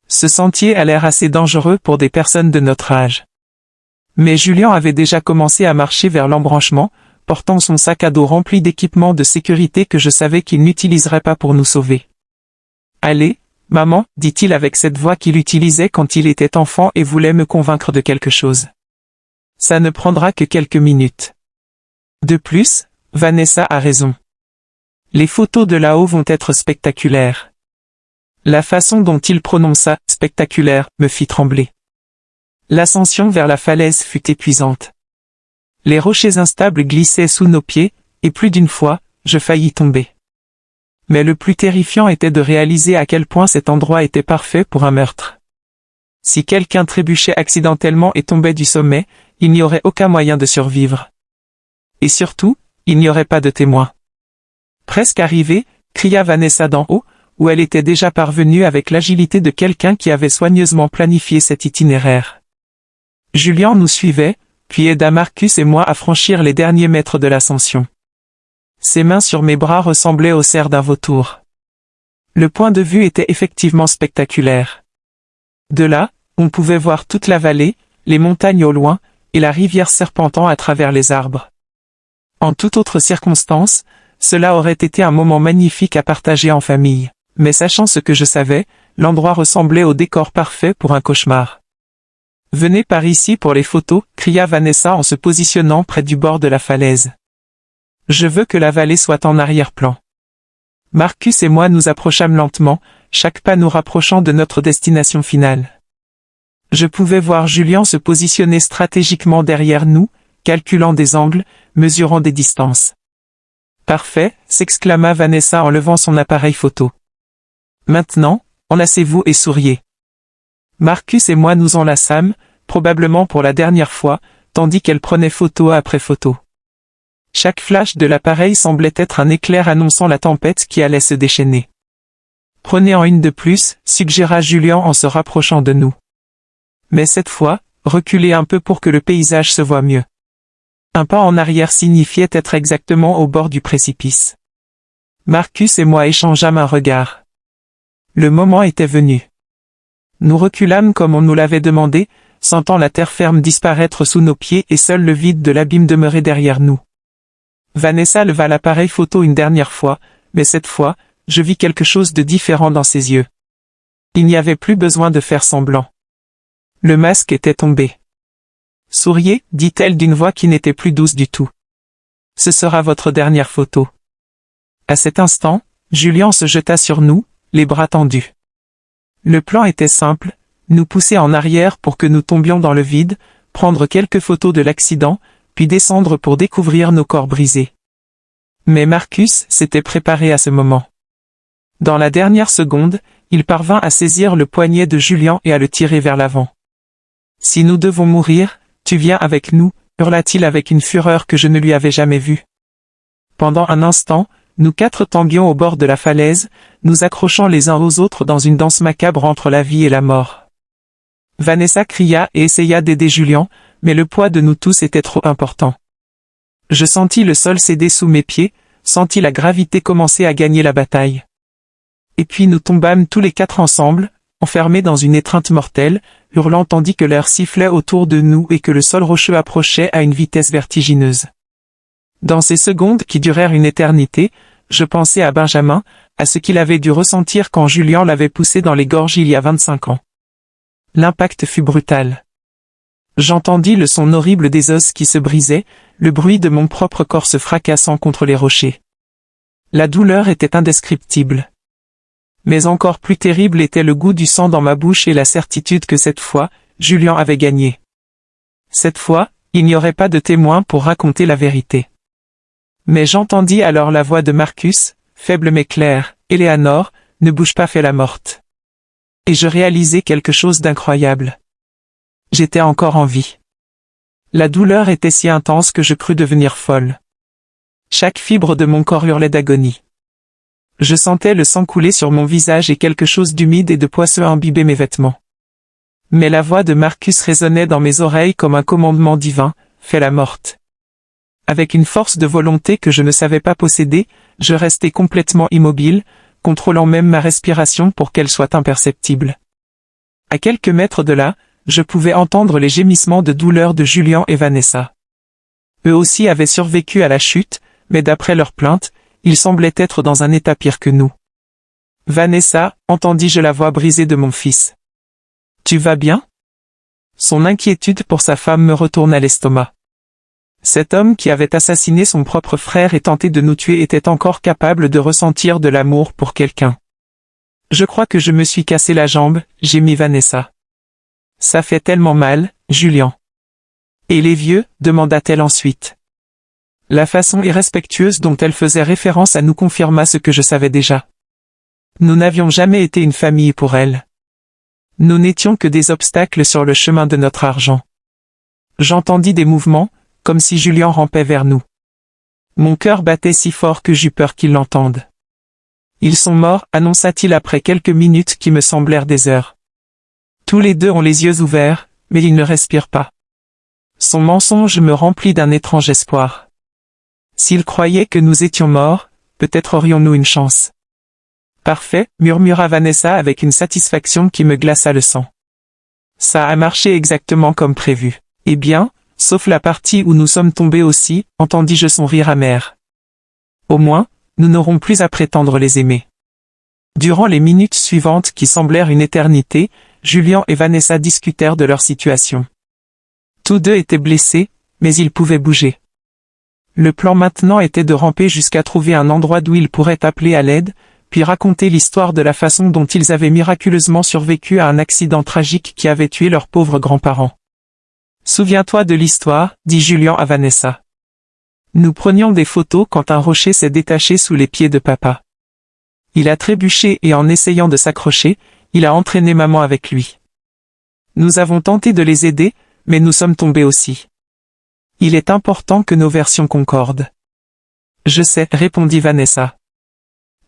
Ce sentier a l'air assez dangereux pour des personnes de notre âge. Mais Julien avait déjà commencé à marcher vers l'embranchement, portant son sac à dos rempli d'équipements de sécurité que je savais qu'il n'utiliserait pas pour nous sauver. « Allez, maman, dit-il avec cette voix qu'il utilisait quand il était enfant et voulait me convaincre de quelque chose. Ça ne prendra que quelques minutes. De plus, Vanessa a raison. Les photos de là-haut vont être spectaculaires. » La façon dont il prononça « spectaculaire » me fit trembler. L'ascension vers la falaise fut épuisante. Les rochers instables glissaient sous nos pieds, et plus d'une fois, je faillis tomber. Mais le plus terrifiant était de réaliser à quel point cet endroit était parfait pour un meurtre. Si quelqu'un trébuchait accidentellement et tombait du sommet, il n'y aurait aucun moyen de survivre. Et surtout, il n'y aurait pas de témoin. Presque arrivée, cria Vanessa d'en haut, où elle était déjà parvenue avec l'agilité de quelqu'un qui avait soigneusement planifié cet itinéraire. Julien nous suivait, puis aida Marcus et moi à franchir les derniers mètres de l'ascension. Ses mains sur mes bras ressemblaient aux serres d'un vautour. Le point de vue était effectivement spectaculaire. De là, on pouvait voir toute la vallée, les montagnes au loin, et la rivière serpentant à travers les arbres. En toute autre circonstance, cela aurait été un moment magnifique à partager en famille, mais sachant ce que je savais, l'endroit ressemblait au décor parfait pour un cauchemar. « Venez par ici pour les photos » cria Vanessa en se positionnant près du bord de la falaise. « Je veux que la vallée soit en arrière-plan. » Marcus et moi nous approchâmes lentement, chaque pas nous rapprochant de notre destination finale. Je pouvais voir Julien se positionner stratégiquement derrière nous, calculant des angles, mesurant des distances. « Parfait » s'exclama Vanessa en levant son appareil photo. « Maintenant, enlacez-vous et souriez. » Marcus et moi nous enlaçâmes, probablement pour la dernière fois, tandis qu'elle prenait photo après photo. Chaque flash de l'appareil semblait être un éclair annonçant la tempête qui allait se déchaîner. « Prenez-en une de plus » suggéra Julien en se rapprochant de nous. Mais cette fois, reculez un peu pour que le paysage se voie mieux. Un pas en arrière signifiait être exactement au bord du précipice. Marcus et moi échangeâmes un regard. Le moment était venu. Nous reculâmes comme on nous l'avait demandé, sentant la terre ferme disparaître sous nos pieds et seul le vide de l'abîme demeurait derrière nous. Vanessa leva l'appareil photo une dernière fois, mais cette fois, je vis quelque chose de différent dans ses yeux. Il n'y avait plus besoin de faire semblant. Le masque était tombé. « Souriez » dit-elle d'une voix qui n'était plus douce du tout. « Ce sera votre dernière photo. » À cet instant, Julien se jeta sur nous, les bras tendus. Le plan était simple, nous pousser en arrière pour que nous tombions dans le vide, prendre quelques photos de l'accident, puis descendre pour découvrir nos corps brisés. Mais Marcus s'était préparé à ce moment. Dans la dernière seconde, il parvint à saisir le poignet de Julien et à le tirer vers l'avant. « Si nous devons mourir, tu viens avec nous » hurla-t-il avec une fureur que je ne lui avais jamais vue. Pendant un instant, nous quatre tanguions au bord de la falaise, nous accrochant les uns aux autres dans une danse macabre entre la vie et la mort. Vanessa cria et essaya d'aider Julien, mais le poids de nous tous était trop important. Je sentis le sol céder sous mes pieds, sentis la gravité commencer à gagner la bataille. Et puis nous tombâmes tous les quatre ensemble, enfermés dans une étreinte mortelle, hurlant tandis que l'air sifflait autour de nous et que le sol rocheux approchait à une vitesse vertigineuse. Dans ces secondes qui durèrent une éternité, je pensais à Benjamin, à ce qu'il avait dû ressentir quand Julien l'avait poussé dans les gorges il y a 25 ans. L'impact fut brutal. J'entendis le son horrible des os qui se brisaient, le bruit de mon propre corps se fracassant contre les rochers. La douleur était indescriptible. Mais encore plus terrible était le goût du sang dans ma bouche et la certitude que cette fois, Julien avait gagné. Cette fois, il n'y aurait pas de témoin pour raconter la vérité. Mais j'entendis alors la voix de Marcus, faible mais claire, « Éléanore, ne bouge pas, fais la morte. » Et je réalisai quelque chose d'incroyable. J'étais encore en vie. La douleur était si intense que je crus devenir folle. Chaque fibre de mon corps hurlait d'agonie. Je sentais le sang couler sur mon visage et quelque chose d'humide et de poisseux imbiber mes vêtements. Mais la voix de Marcus résonnait dans mes oreilles comme un commandement divin, « Fais la morte. » Avec une force de volonté que je ne savais pas posséder, je restai complètement immobile, contrôlant même ma respiration pour qu'elle soit imperceptible. À quelques mètres de là, je pouvais entendre les gémissements de douleur de Julian et Vanessa. Eux aussi avaient survécu à la chute, mais d'après leurs plaintes, ils semblaient être dans un état pire que nous. Vanessa, entendis-je la voix brisée de mon fils. Tu vas bien? Son inquiétude pour sa femme me retourna l'estomac. Cet homme qui avait assassiné son propre frère et tenté de nous tuer était encore capable de ressentir de l'amour pour quelqu'un. Je crois que je me suis cassé la jambe, gémit Vanessa. Ça fait tellement mal, Julian. Et les vieux, demanda-t-elle ensuite. La façon irrespectueuse dont elle faisait référence à nous confirma ce que je savais déjà. Nous n'avions jamais été une famille pour elle. Nous n'étions que des obstacles sur le chemin de notre argent. J'entendis des mouvements, comme si Julian rampait vers nous. Mon cœur battait si fort que j'eus peur qu'il l'entende. Ils sont morts, annonça-t-il après quelques minutes qui me semblèrent des heures. Tous les deux ont les yeux ouverts, mais ils ne respirent pas. Son mensonge me remplit d'un étrange espoir. S'il croyait que nous étions morts, peut-être aurions-nous une chance. Parfait, murmura Vanessa avec une satisfaction qui me glaça le sang. Ça a marché exactement comme prévu. Eh bien, sauf la partie où nous sommes tombés aussi, entendis-je son rire amer. Au moins, nous n'aurons plus à prétendre les aimer. Durant les minutes suivantes qui semblèrent une éternité, Julian et Vanessa discutèrent de leur situation. Tous deux étaient blessés, mais ils pouvaient bouger. Le plan maintenant était de ramper jusqu'à trouver un endroit d'où ils pourraient appeler à l'aide, puis raconter l'histoire de la façon dont ils avaient miraculeusement survécu à un accident tragique qui avait tué leurs pauvres grands-parents. Souviens-toi de l'histoire, dit Julian à Vanessa. Nous prenions des photos quand un rocher s'est détaché sous les pieds de papa. Il a trébuché et en essayant de s'accrocher, il a entraîné maman avec lui. Nous avons tenté de les aider, mais nous sommes tombés aussi. Il est important que nos versions concordent. Je sais, répondit Vanessa.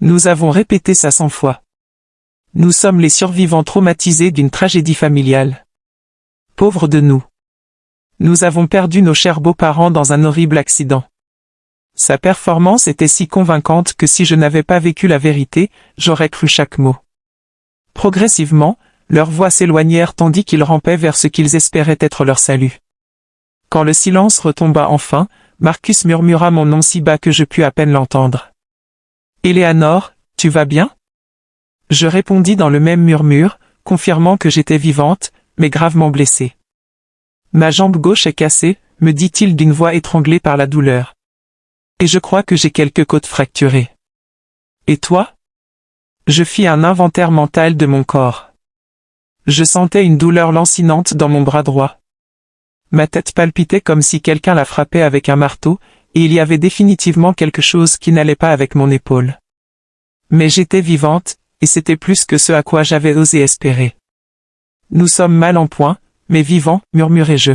Nous avons répété ça 100 fois. Nous sommes les survivants traumatisés d'une tragédie familiale. Pauvres de nous. Nous avons perdu nos chers beaux-parents dans un horrible accident. Sa performance était si convaincante que si je n'avais pas vécu la vérité, j'aurais cru chaque mot. Progressivement, leurs voix s'éloignèrent tandis qu'ils rampaient vers ce qu'ils espéraient être leur salut. Quand le silence retomba enfin, Marcus murmura mon nom si bas que je pus à peine l'entendre. « Éléanore, tu vas bien ?» Je répondis dans le même murmure, confirmant que j'étais vivante, mais gravement blessée. « Ma jambe gauche est cassée, me dit-il d'une voix étranglée par la douleur. Et je crois que j'ai quelques côtes fracturées. Et toi ? Je fis un inventaire mental de mon corps. Je sentais une douleur lancinante dans mon bras droit. Ma tête palpitait comme si quelqu'un la frappait avec un marteau, et il y avait définitivement quelque chose qui n'allait pas avec mon épaule. Mais j'étais vivante, et c'était plus que ce à quoi j'avais osé espérer. Nous sommes mal en point, mais vivants, murmurai-je.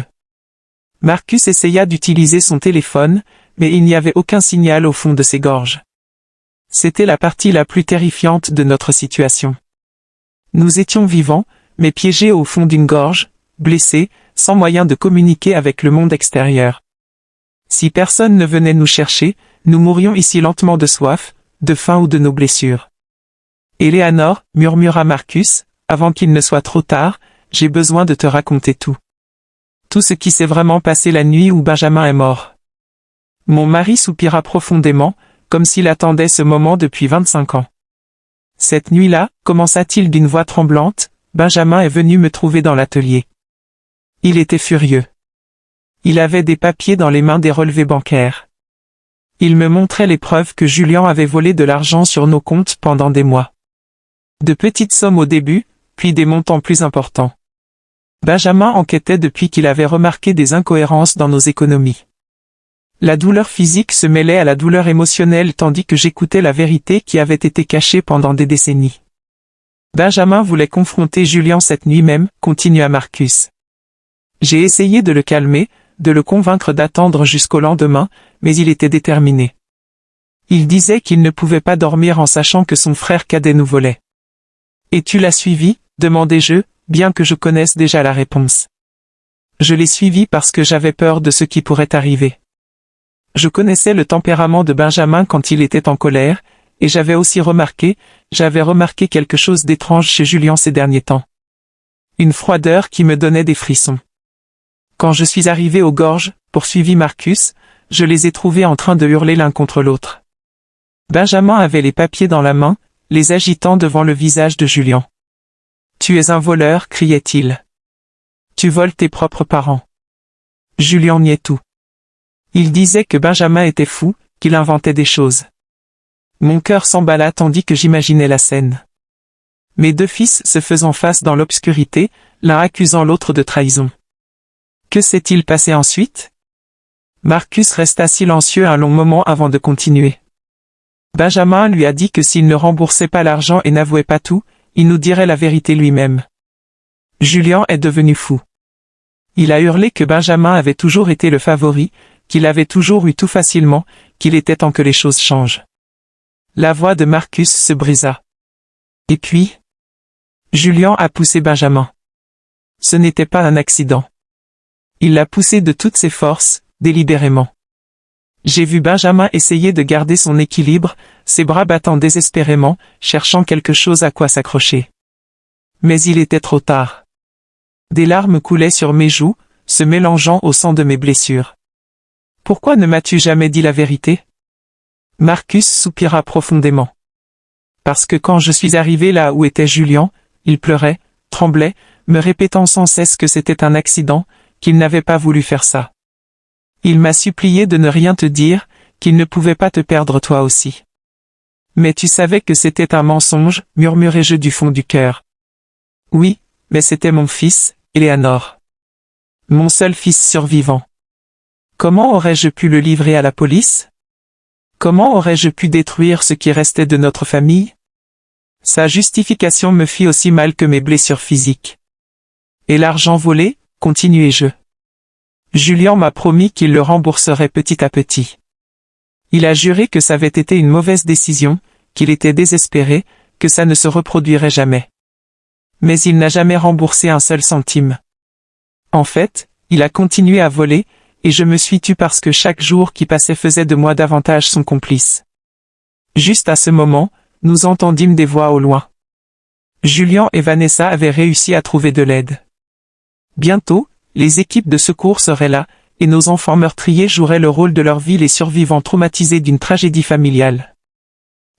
Marcus essaya d'utiliser son téléphone, mais il n'y avait aucun signal au fond de ses gorges. C'était la partie la plus terrifiante de notre situation. Nous étions vivants, mais piégés au fond d'une gorge, blessés, sans moyen de communiquer avec le monde extérieur. Si personne ne venait nous chercher, nous mourions ici lentement de soif, de faim ou de nos blessures. Éléanore, murmura Marcus, avant qu'il ne soit trop tard, j'ai besoin de te raconter tout. Tout ce qui s'est vraiment passé la nuit où Benjamin est mort. Mon mari soupira profondément, comme s'il attendait ce moment depuis 25 ans. Cette nuit-là, commença-t-il d'une voix tremblante, Benjamin est venu me trouver dans l'atelier. Il était furieux. Il avait des papiers dans les mains des relevés bancaires. Il me montrait les preuves que Julian avait volé de l'argent sur nos comptes pendant des mois. De petites sommes au début, puis des montants plus importants. Benjamin enquêtait depuis qu'il avait remarqué des incohérences dans nos économies. La douleur physique se mêlait à la douleur émotionnelle tandis que j'écoutais la vérité qui avait été cachée pendant des décennies. Benjamin voulait confronter Julian cette nuit même, continua Marcus. J'ai essayé de le calmer, de le convaincre d'attendre jusqu'au lendemain, mais il était déterminé. Il disait qu'il ne pouvait pas dormir en sachant que son frère cadet nous volait. « Et tu l'as suivi ?» demandai-je, bien que je connaisse déjà la réponse. Je l'ai suivi parce que j'avais peur de ce qui pourrait arriver. Je connaissais le tempérament de Benjamin quand il était en colère, et j'avais remarqué quelque chose d'étrange chez Julian ces derniers temps. Une froideur qui me donnait des frissons. Quand je suis arrivé aux gorges, poursuivit Marcus, je les ai trouvés en train de hurler l'un contre l'autre. Benjamin avait les papiers dans la main, les agitant devant le visage de Julian. « Tu es un voleur, criait-il. Tu voles tes propres parents. » Julian niait tout. Il disait que Benjamin était fou, qu'il inventait des choses. Mon cœur s'emballa tandis que j'imaginais la scène. Mes deux fils se faisant face dans l'obscurité, l'un accusant l'autre de trahison. Que s'est-il passé ensuite? Marcus resta silencieux un long moment avant de continuer. Benjamin lui a dit que s'il ne remboursait pas l'argent et n'avouait pas tout, il nous dirait la vérité lui-même. Julian est devenu fou. Il a hurlé que Benjamin avait toujours été le favori, qu'il avait toujours eu tout facilement, qu'il était temps que les choses changent. La voix de Marcus se brisa. Et puis, Julian a poussé Benjamin. Ce n'était pas un accident. Il l'a poussé de toutes ses forces, délibérément. J'ai vu Benjamin essayer de garder son équilibre, ses bras battant désespérément, cherchant quelque chose à quoi s'accrocher. Mais il était trop tard. Des larmes coulaient sur mes joues, se mélangeant au sang de mes blessures. « Pourquoi ne m'as-tu jamais dit la vérité ?» Marcus soupira profondément. Parce que quand je suis arrivé là où était Julian, il pleurait, tremblait, me répétant sans cesse que c'était un accident, qu'il n'avait pas voulu faire ça. Il m'a supplié de ne rien te dire, qu'il ne pouvait pas te perdre toi aussi. Mais tu savais que c'était un mensonge, murmurai-je du fond du cœur. Oui, mais c'était mon fils, Éléanor. Mon seul fils survivant. Comment aurais-je pu le livrer à la police? Comment aurais-je pu détruire ce qui restait de notre famille? Sa justification me fit aussi mal que mes blessures physiques. Et l'argent volé, continuai-je. Julian m'a promis qu'il le rembourserait petit à petit. Il a juré que ça avait été une mauvaise décision, qu'il était désespéré, que ça ne se reproduirait jamais. Mais il n'a jamais remboursé un seul centime. En fait, il a continué à voler, et je me suis tue parce que chaque jour qui passait faisait de moi davantage son complice. Juste à ce moment, nous entendîmes des voix au loin. Julian et Vanessa avaient réussi à trouver de l'aide. Bientôt, les équipes de secours seraient là, et nos enfants meurtriers joueraient le rôle de leur vie, les survivants traumatisés d'une tragédie familiale.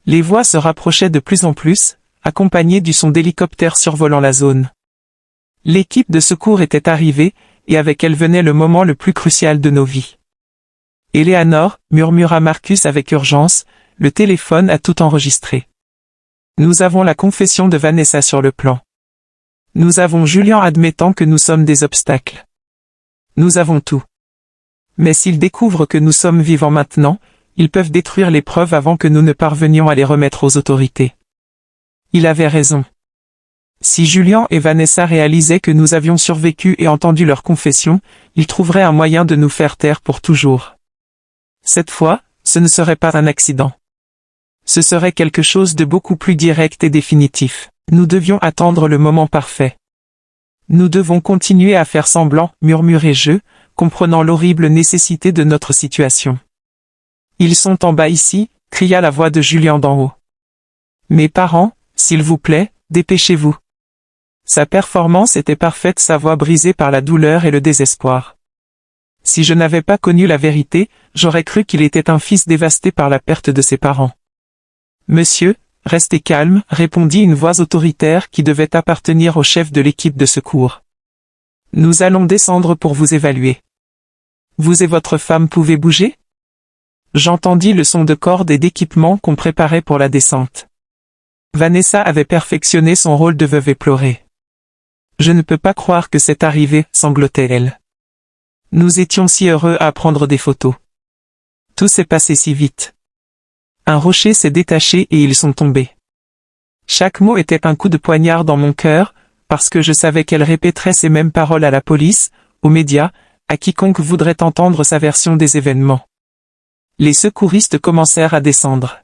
Les voix se rapprochaient de plus en plus, accompagnées du son d'hélicoptères survolant la zone. L'équipe de secours était arrivée, et avec elle venait le moment le plus crucial de nos vies. « Éléanor, » murmura Marcus avec urgence, le téléphone a tout enregistré. Nous avons la confession de Vanessa sur le plan. Nous avons Julian admettant que nous sommes des obstacles. Nous avons tout. Mais s'ils découvrent que nous sommes vivants maintenant, ils peuvent détruire les preuves avant que nous ne parvenions à les remettre aux autorités. Il avait raison. Si Julian et Vanessa réalisaient que nous avions survécu et entendu leur confession, ils trouveraient un moyen de nous faire taire pour toujours. Cette fois, ce ne serait pas un accident. Ce serait quelque chose de beaucoup plus direct et définitif. Nous devions attendre le moment parfait. Nous devons continuer à faire semblant, murmurai-je, comprenant l'horrible nécessité de notre situation. Ils sont en bas ici, cria la voix de Julian d'en haut. Mes parents, s'il vous plaît, dépêchez-vous. Sa performance était parfaite, sa voix brisée par la douleur et le désespoir. Si je n'avais pas connu la vérité, j'aurais cru qu'il était un fils dévasté par la perte de ses parents. Monsieur, restez calme, répondit une voix autoritaire qui devait appartenir au chef de l'équipe de secours. Nous allons descendre pour vous évaluer. Vous et votre femme pouvez bouger? J'entendis le son de cordes et d'équipements qu'on préparait pour la descente. Vanessa avait perfectionné son rôle de veuve éplorée. Je ne peux pas croire que c'est arrivé, sanglotait-elle. Nous étions si heureux à prendre des photos. Tout s'est passé si vite. Un rocher s'est détaché et ils sont tombés. Chaque mot était un coup de poignard dans mon cœur, parce que je savais qu'elle répéterait ces mêmes paroles à la police, aux médias, à quiconque voudrait entendre sa version des événements. Les secouristes commencèrent à descendre.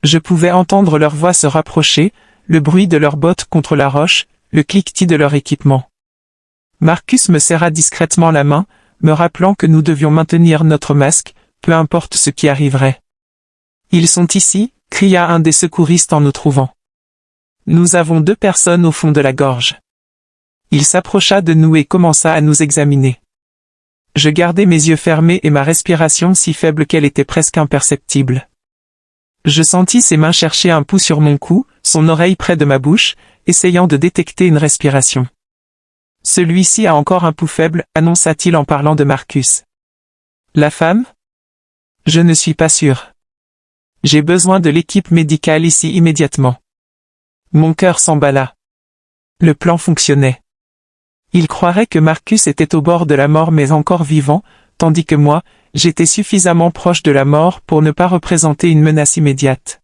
Je pouvais entendre leurs voix se rapprocher, le bruit de leurs bottes contre la roche, le cliquetis de leur équipement. Marcus me serra discrètement la main, me rappelant que nous devions maintenir notre masque, peu importe ce qui arriverait. « Ils sont ici » cria un des secouristes en nous trouvant. « Nous avons 2 personnes au fond de la gorge. » Il s'approcha de nous et commença à nous examiner. Je gardais mes yeux fermés et ma respiration si faible qu'elle était presque imperceptible. Je sentis ses mains chercher un pouls sur mon cou, son oreille près de ma bouche, essayant de détecter une respiration. Celui-ci a encore un pouls faible, annonça-t-il en parlant de Marcus. La femme? Je ne suis pas sûr. J'ai besoin de l'équipe médicale ici immédiatement. Mon cœur s'emballa. Le plan fonctionnait. Il croirait que Marcus était au bord de la mort mais encore vivant, tandis que moi, j'étais suffisamment proche de la mort pour ne pas représenter une menace immédiate.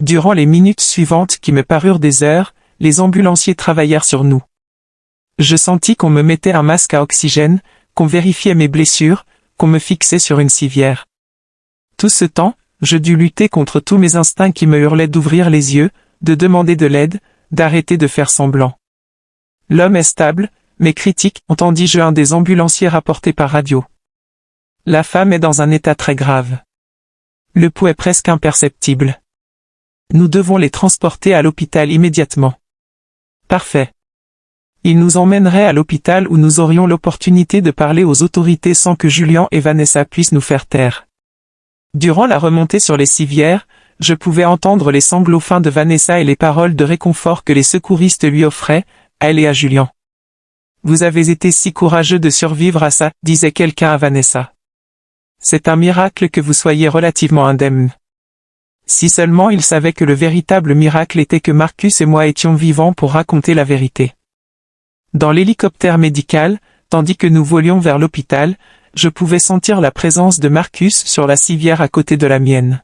Durant les minutes suivantes qui me parurent des heures, les ambulanciers travaillèrent sur nous. Je sentis qu'on me mettait un masque à oxygène, qu'on vérifiait mes blessures, qu'on me fixait sur une civière. Tout ce temps, je dus lutter contre tous mes instincts qui me hurlaient d'ouvrir les yeux, de demander de l'aide, d'arrêter de faire semblant. L'homme est stable, mais critique, entendis-je un des ambulanciers rapporter par radio. La femme est dans un état très grave. Le pouls est presque imperceptible. Nous devons les transporter à l'hôpital immédiatement. Parfait. Ils nous emmèneraient à l'hôpital où nous aurions l'opportunité de parler aux autorités sans que Julian et Vanessa puissent nous faire taire. Durant la remontée sur les civières, je pouvais entendre les sanglots fins de Vanessa et les paroles de réconfort que les secouristes lui offraient, à elle et à Julian. « Vous avez été si courageux de survivre à ça, disait quelqu'un à Vanessa. C'est un miracle que vous soyez relativement indemne. Si seulement il savait que le véritable miracle était que Marcus et moi étions vivants pour raconter la vérité. » Dans l'hélicoptère médical, tandis que nous volions vers l'hôpital, je pouvais sentir la présence de Marcus sur la civière à côté de la mienne.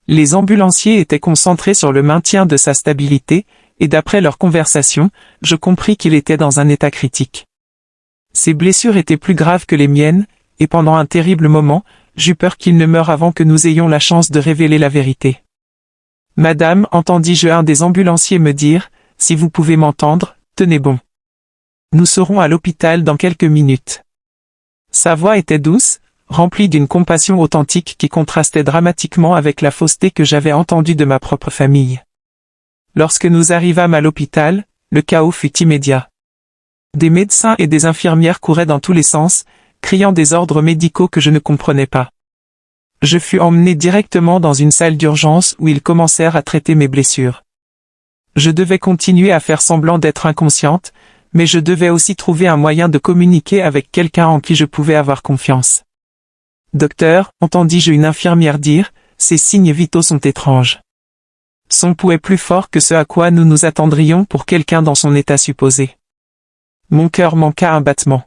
Les ambulanciers étaient concentrés sur le maintien de sa stabilité, et d'après leur conversation, je compris qu'il était dans un état critique. Ses blessures étaient plus graves que les miennes, et pendant un terrible moment, j'eus peur qu'il ne meure avant que nous ayons la chance de révéler la vérité. « Madame, entendis-je un des ambulanciers me dire, si vous pouvez m'entendre, tenez bon. Nous serons à l'hôpital dans quelques minutes. » Sa voix était douce, remplie d'une compassion authentique qui contrastait dramatiquement avec la fausseté que j'avais entendue de ma propre famille. Lorsque nous arrivâmes à l'hôpital, le chaos fut immédiat. Des médecins et des infirmières couraient dans tous les sens, criant des ordres médicaux que je ne comprenais pas. Je fus emmené directement dans une salle d'urgence où ils commencèrent à traiter mes blessures. Je devais continuer à faire semblant d'être inconsciente, mais je devais aussi trouver un moyen de communiquer avec quelqu'un en qui je pouvais avoir confiance. « Docteur, entendis-je une infirmière dire, ces signes vitaux sont étranges. Son pouls est plus fort que ce à quoi nous nous attendrions pour quelqu'un dans son état supposé. » Mon cœur manqua un battement.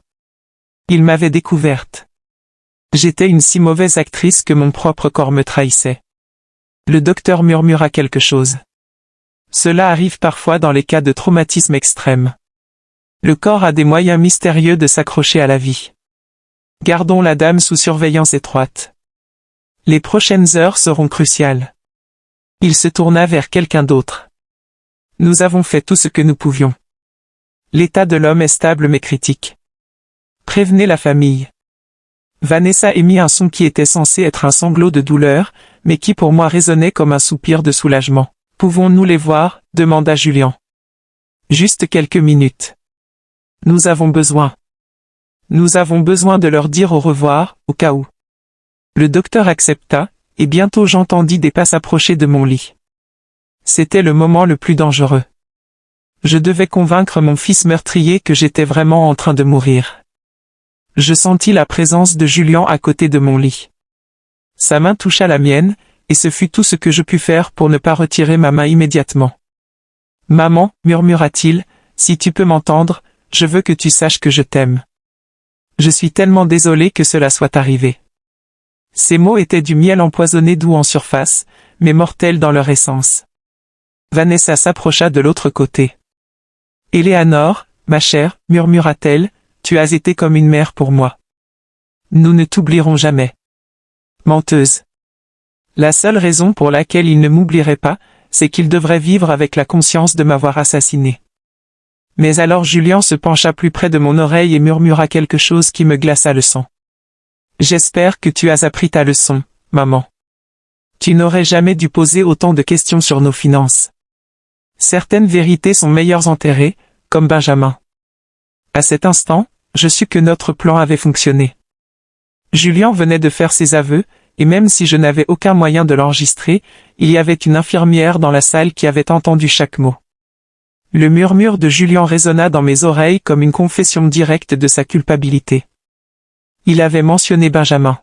Il m'avait découverte. J'étais une si mauvaise actrice que mon propre corps me trahissait. Le docteur murmura quelque chose. Cela arrive parfois dans les cas de traumatisme extrême. Le corps a des moyens mystérieux de s'accrocher à la vie. Gardons la dame sous surveillance étroite. Les prochaines heures seront cruciales. Il se tourna vers quelqu'un d'autre. Nous avons fait tout ce que nous pouvions. L'état de l'homme est stable mais critique. Prévenez la famille. Vanessa émit un son qui était censé être un sanglot de douleur, mais qui pour moi résonnait comme un soupir de soulagement. Pouvons-nous les voir? Demanda Julian. Juste quelques minutes. Nous avons besoin. Nous avons besoin de leur dire au revoir, au cas où. Le docteur accepta, et bientôt j'entendis des pas s'approcher de mon lit. C'était le moment le plus dangereux. Je devais convaincre mon fils meurtrier que j'étais vraiment en train de mourir. Je sentis la présence de Julian à côté de mon lit. Sa main toucha la mienne, et ce fut tout ce que je pus faire pour ne pas retirer ma main immédiatement. « Maman, murmura-t-il, si tu peux m'entendre, je veux que tu saches que je t'aime. Je suis tellement désolé que cela soit arrivé. » Ces mots étaient du miel empoisonné doux en surface, mais mortel dans leur essence. Vanessa s'approcha de l'autre côté. « Éléanore, ma chère, murmura-t-elle, tu as été comme une mère pour moi. Nous ne t'oublierons jamais. » Menteuse. La seule raison pour laquelle il ne m'oublierait pas, c'est qu'il devrait vivre avec la conscience de m'avoir assassiné. Mais alors Julian se pencha plus près de mon oreille et murmura quelque chose qui me glaça le sang. « J'espère que tu as appris ta leçon, maman. Tu n'aurais jamais dû poser autant de questions sur nos finances. Certaines vérités sont meilleures enterrées, comme Benjamin. À cet instant, je sus que notre plan avait fonctionné. Julien venait de faire ses aveux, et même si je n'avais aucun moyen de l'enregistrer, il y avait une infirmière dans la salle qui avait entendu chaque mot. Le murmure de Julien résonna dans mes oreilles comme une confession directe de sa culpabilité. Il avait mentionné Benjamin.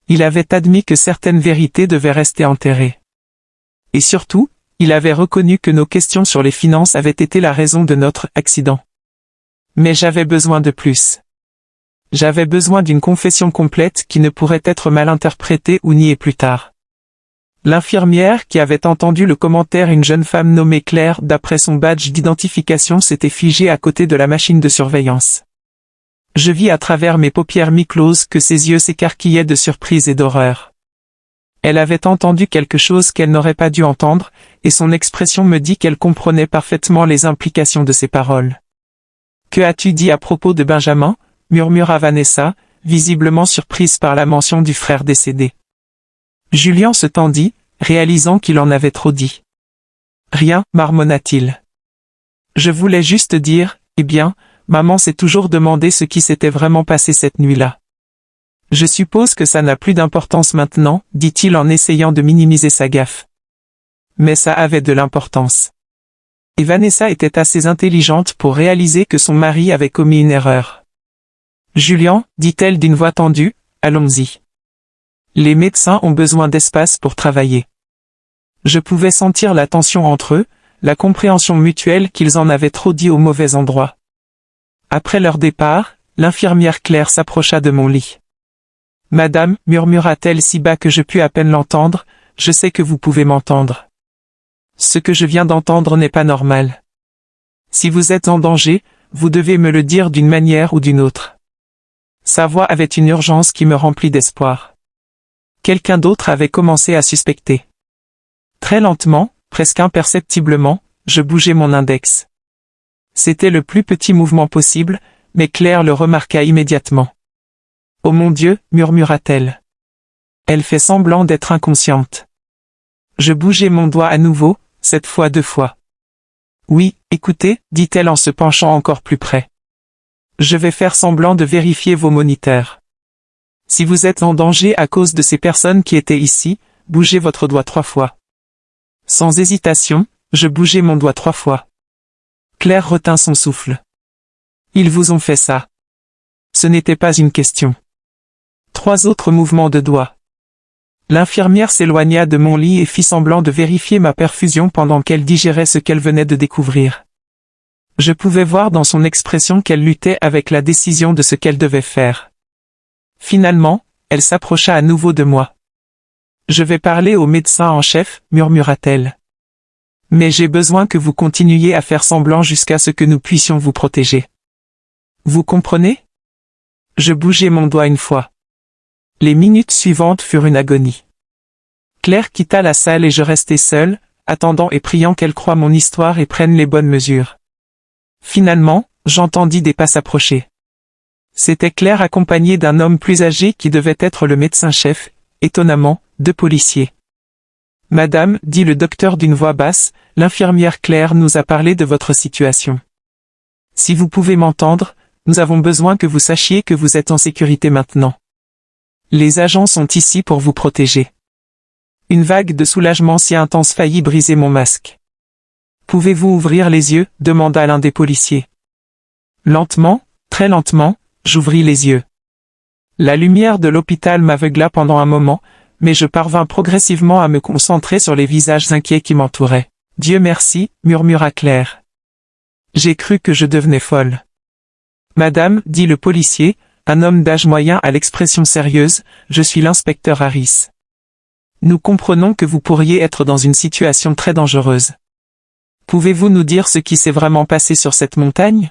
Il avait admis que certaines vérités devaient rester enterrées. Et surtout, il avait reconnu que nos questions sur les finances avaient été la raison de notre accident. Mais j'avais besoin de plus. J'avais besoin d'une confession complète qui ne pourrait être mal interprétée ou niée plus tard. L'infirmière qui avait entendu le commentaire une jeune femme nommée Claire d'après son badge d'identification s'était figée à côté de la machine de surveillance. Je vis à travers mes paupières mi-closes que ses yeux s'écarquillaient de surprise et d'horreur. Elle avait entendu quelque chose qu'elle n'aurait pas dû entendre, et son expression me dit qu'elle comprenait parfaitement les implications de ses paroles. « Que as-tu dit à propos de Benjamin ?» murmura Vanessa, visiblement surprise par la mention du frère décédé. Julien se tendit, réalisant qu'il en avait trop dit. « Rien, marmonna-t-il. Je voulais juste dire, eh bien, maman s'est toujours demandé ce qui s'était vraiment passé cette nuit-là. Je suppose que ça n'a plus d'importance maintenant, dit-il en essayant de minimiser sa gaffe. Mais ça avait de l'importance. Et Vanessa était assez intelligente pour réaliser que son mari avait commis une erreur. Julien, dit-elle d'une voix tendue, allons-y. Les médecins ont besoin d'espace pour travailler. Je pouvais sentir la tension entre eux, la compréhension mutuelle qu'ils en avaient trop dit au mauvais endroit. Après leur départ, l'infirmière Claire s'approcha de mon lit. « Madame, murmura-t-elle si bas que je pus à peine l'entendre, je sais que vous pouvez m'entendre. Ce que je viens d'entendre n'est pas normal. Si vous êtes en danger, vous devez me le dire d'une manière ou d'une autre. » Sa voix avait une urgence qui me remplit d'espoir. Quelqu'un d'autre avait commencé à suspecter. Très lentement, presque imperceptiblement, je bougeai mon index. C'était le plus petit mouvement possible, mais Claire le remarqua immédiatement. « Oh mon Dieu !» murmura-t-elle. Elle fait semblant d'être inconsciente. Je bougeai mon doigt à nouveau, cette fois 2 fois. « Oui, écoutez, dit-elle en se penchant encore plus près. Je vais faire semblant de vérifier vos moniteurs. Si vous êtes en danger à cause de ces personnes qui étaient ici, bougez votre doigt 3 fois. » Sans hésitation, je bougeai mon doigt 3 fois. Claire retint son souffle. « Ils vous ont fait ça. » Ce n'était pas une question. 3 autres mouvements de doigts. L'infirmière s'éloigna de mon lit et fit semblant de vérifier ma perfusion pendant qu'elle digérait ce qu'elle venait de découvrir. Je pouvais voir dans son expression qu'elle luttait avec la décision de ce qu'elle devait faire. Finalement, elle s'approcha à nouveau de moi. « Je vais parler au médecin en chef, murmura-t-elle. Mais j'ai besoin que vous continuiez à faire semblant jusqu'à ce que nous puissions vous protéger. Vous comprenez ? » Je bougeai mon doigt 1 fois. Les minutes suivantes furent une agonie. Claire quitta la salle et je restai seul, attendant et priant qu'elle croie mon histoire et prenne les bonnes mesures. Finalement, j'entendis des pas s'approcher. C'était Claire accompagnée d'un homme plus âgé qui devait être le médecin-chef, étonnamment, 2 policiers. « Madame, dit le docteur d'une voix basse, l'infirmière Claire nous a parlé de votre situation. Si vous pouvez m'entendre, nous avons besoin que vous sachiez que vous êtes en sécurité maintenant. Les agents sont ici pour vous protéger. » Une vague de soulagement si intense faillit briser mon masque. « Pouvez-vous ouvrir les yeux ?» demanda l'un des policiers. Lentement, très lentement, j'ouvris les yeux. La lumière de l'hôpital m'aveugla pendant un moment, mais je parvins progressivement à me concentrer sur les visages inquiets qui m'entouraient. « Dieu merci » murmura Claire. J'ai cru que je devenais folle. « Madame, dit le policier, un homme d'âge moyen à l'expression sérieuse, je suis l'inspecteur Harris. Nous comprenons que vous pourriez être dans une situation très dangereuse. Pouvez-vous nous dire ce qui s'est vraiment passé sur cette montagne ? »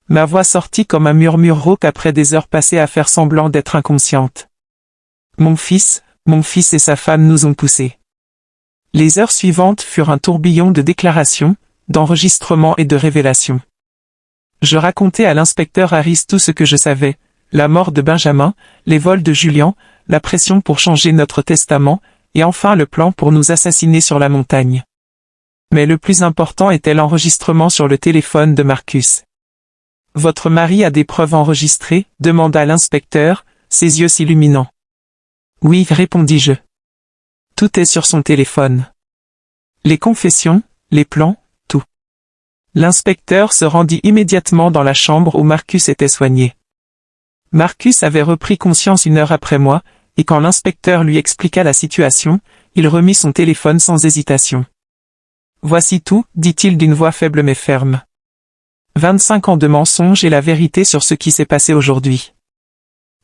Ma voix sortit comme un murmure rauque après des heures passées à faire semblant d'être inconsciente. Mon fils et sa femme nous ont poussés. Les heures suivantes furent un tourbillon de déclarations, d'enregistrements et de révélations. Je racontai à l'inspecteur Harris tout ce que je savais, la mort de Benjamin, les vols de Julien, la pression pour changer notre testament, et enfin le plan pour nous assassiner sur la montagne. Mais le plus important était l'enregistrement sur le téléphone de Marcus. Votre mari a des preuves enregistrées, demanda l'inspecteur, ses yeux s'illuminant. Oui, répondis-je. Tout est sur son téléphone. Les confessions, les plans, tout. L'inspecteur se rendit immédiatement dans la chambre où Marcus était soigné. Marcus avait repris conscience 1 heure après moi, et quand l'inspecteur lui expliqua la situation, il remit son téléphone sans hésitation. Voici tout, dit-il d'une voix faible mais ferme. 25 ans de mensonges et la vérité sur ce qui s'est passé aujourd'hui.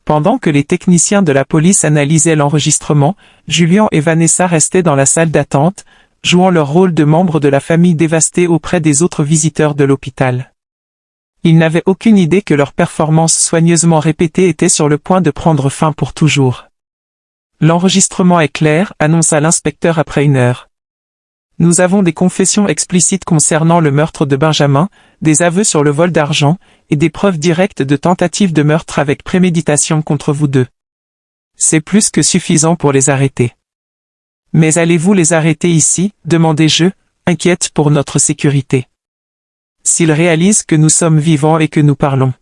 Pendant que les techniciens de la police analysaient l'enregistrement, Julian et Vanessa restaient dans la salle d'attente, jouant leur rôle de membres de la famille dévastée auprès des autres visiteurs de l'hôpital. Ils n'avaient aucune idée que leur performance soigneusement répétée était sur le point de prendre fin pour toujours. L'enregistrement est clair, annonça l'inspecteur après 1 heure. Nous avons des confessions explicites concernant le meurtre de Benjamin, des aveux sur le vol d'argent, et des preuves directes de tentative de meurtre avec préméditation contre vous deux. C'est plus que suffisant pour les arrêter. Mais allez-vous les arrêter ici, demandai-je, inquiète pour notre sécurité. S'ils réalisent que nous sommes vivants et que nous parlons.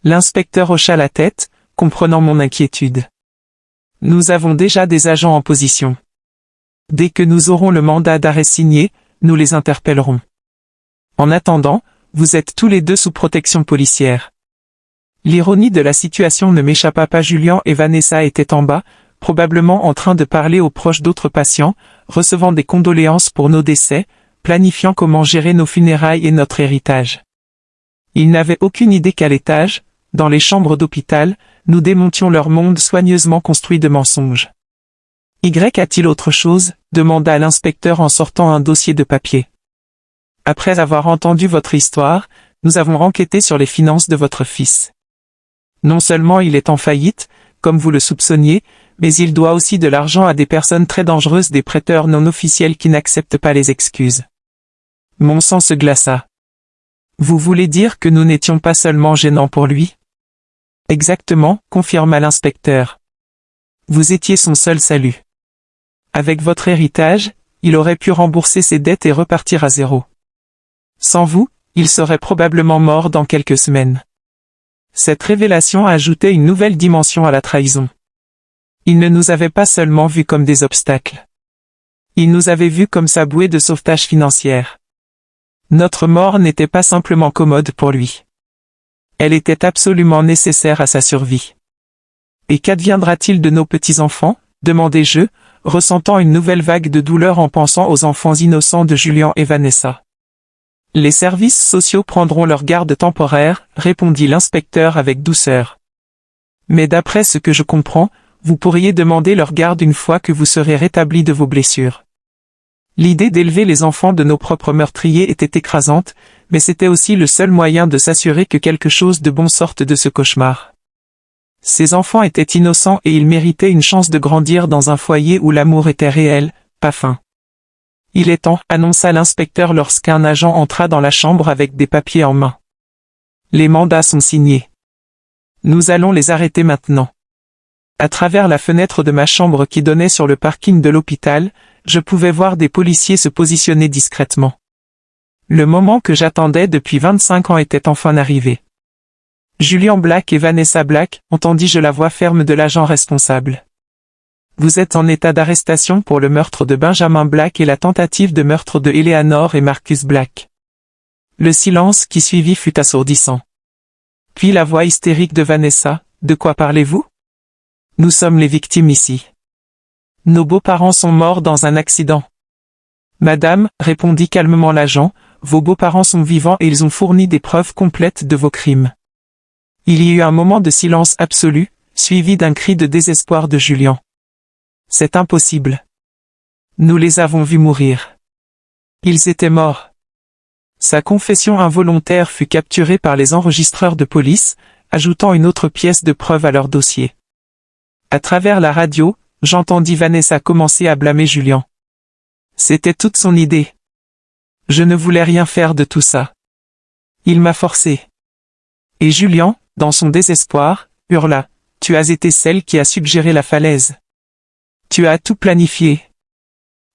L'inspecteur hocha la tête, comprenant mon inquiétude. Nous avons déjà des agents en position. Dès que nous aurons le mandat d'arrêt signé, nous les interpellerons. En attendant, vous êtes tous les deux sous protection policière. L'ironie de la situation ne m'échappa pas. Julian et Vanessa étaient en bas, probablement en train de parler aux proches d'autres patients, recevant des condoléances pour nos décès, planifiant comment gérer nos funérailles et notre héritage. Ils n'avaient aucune idée qu'à l'étage, dans les chambres d'hôpital, nous démontions leur monde soigneusement construit de mensonges. Y a-t-il autre chose? Demanda l'inspecteur en sortant un dossier de papier. Après avoir entendu votre histoire, nous avons enquêté sur les finances de votre fils. Non seulement il est en faillite, comme vous le soupçonniez, mais il doit aussi de l'argent à des personnes très dangereuses, des prêteurs non officiels qui n'acceptent pas les excuses. Mon sang se glaça. Vous voulez dire que nous n'étions pas seulement gênants pour lui? Exactement, confirma l'inspecteur. Vous étiez son seul salut. Avec votre héritage, il aurait pu rembourser ses dettes et repartir à zéro. Sans vous, il serait probablement mort dans quelques semaines. Cette révélation ajoutait une nouvelle dimension à la trahison. Il ne nous avait pas seulement vus comme des obstacles. Il nous avait vus comme sa bouée de sauvetage financière. Notre mort n'était pas simplement commode pour lui. Elle était absolument nécessaire à sa survie. Et qu'adviendra-t-il de nos petits-enfants? Demandai-je, ressentant une nouvelle vague de douleur en pensant aux enfants innocents de Julian et Vanessa. Les services sociaux prendront leur garde temporaire, répondit l'inspecteur avec douceur. Mais d'après ce que je comprends, vous pourriez demander leur garde une fois que vous serez rétabli de vos blessures. L'idée d'élever les enfants de nos propres meurtriers était écrasante, mais c'était aussi le seul moyen de s'assurer que quelque chose de bon sorte de ce cauchemar. Ces enfants étaient innocents et ils méritaient une chance de grandir dans un foyer où l'amour était réel, pas fin. Il est temps, annonça l'inspecteur lorsqu'un agent entra dans la chambre avec des papiers en main. Les mandats sont signés. Nous allons les arrêter maintenant. À travers la fenêtre de ma chambre qui donnait sur le parking de l'hôpital, je pouvais voir des policiers se positionner discrètement. Le moment que j'attendais depuis 25 ans était enfin arrivé. Julian Black et Vanessa Black, entendis-je la voix ferme de l'agent responsable. Vous êtes en état d'arrestation pour le meurtre de Benjamin Black et la tentative de meurtre de Eleanor et Marcus Black. Le silence qui suivit fut assourdissant. Puis la voix hystérique de Vanessa, de quoi parlez-vous? Nous sommes les victimes ici. Nos beaux-parents sont morts dans un accident. Madame, répondit calmement l'agent, vos beaux-parents sont vivants et ils ont fourni des preuves complètes de vos crimes. Il y eut un moment de silence absolu, suivi d'un cri de désespoir de Julian. C'est impossible. Nous les avons vus mourir. Ils étaient morts. Sa confession involontaire fut capturée par les enregistreurs de police, ajoutant une autre pièce de preuve à leur dossier. À travers la radio, j'entendis Vanessa commencer à blâmer Julian. C'était toute son idée. Je ne voulais rien faire de tout ça. Il m'a forcé. Et Julian, dans son désespoir, hurla, « Tu as été celle qui a suggéré la falaise. Tu as tout planifié. »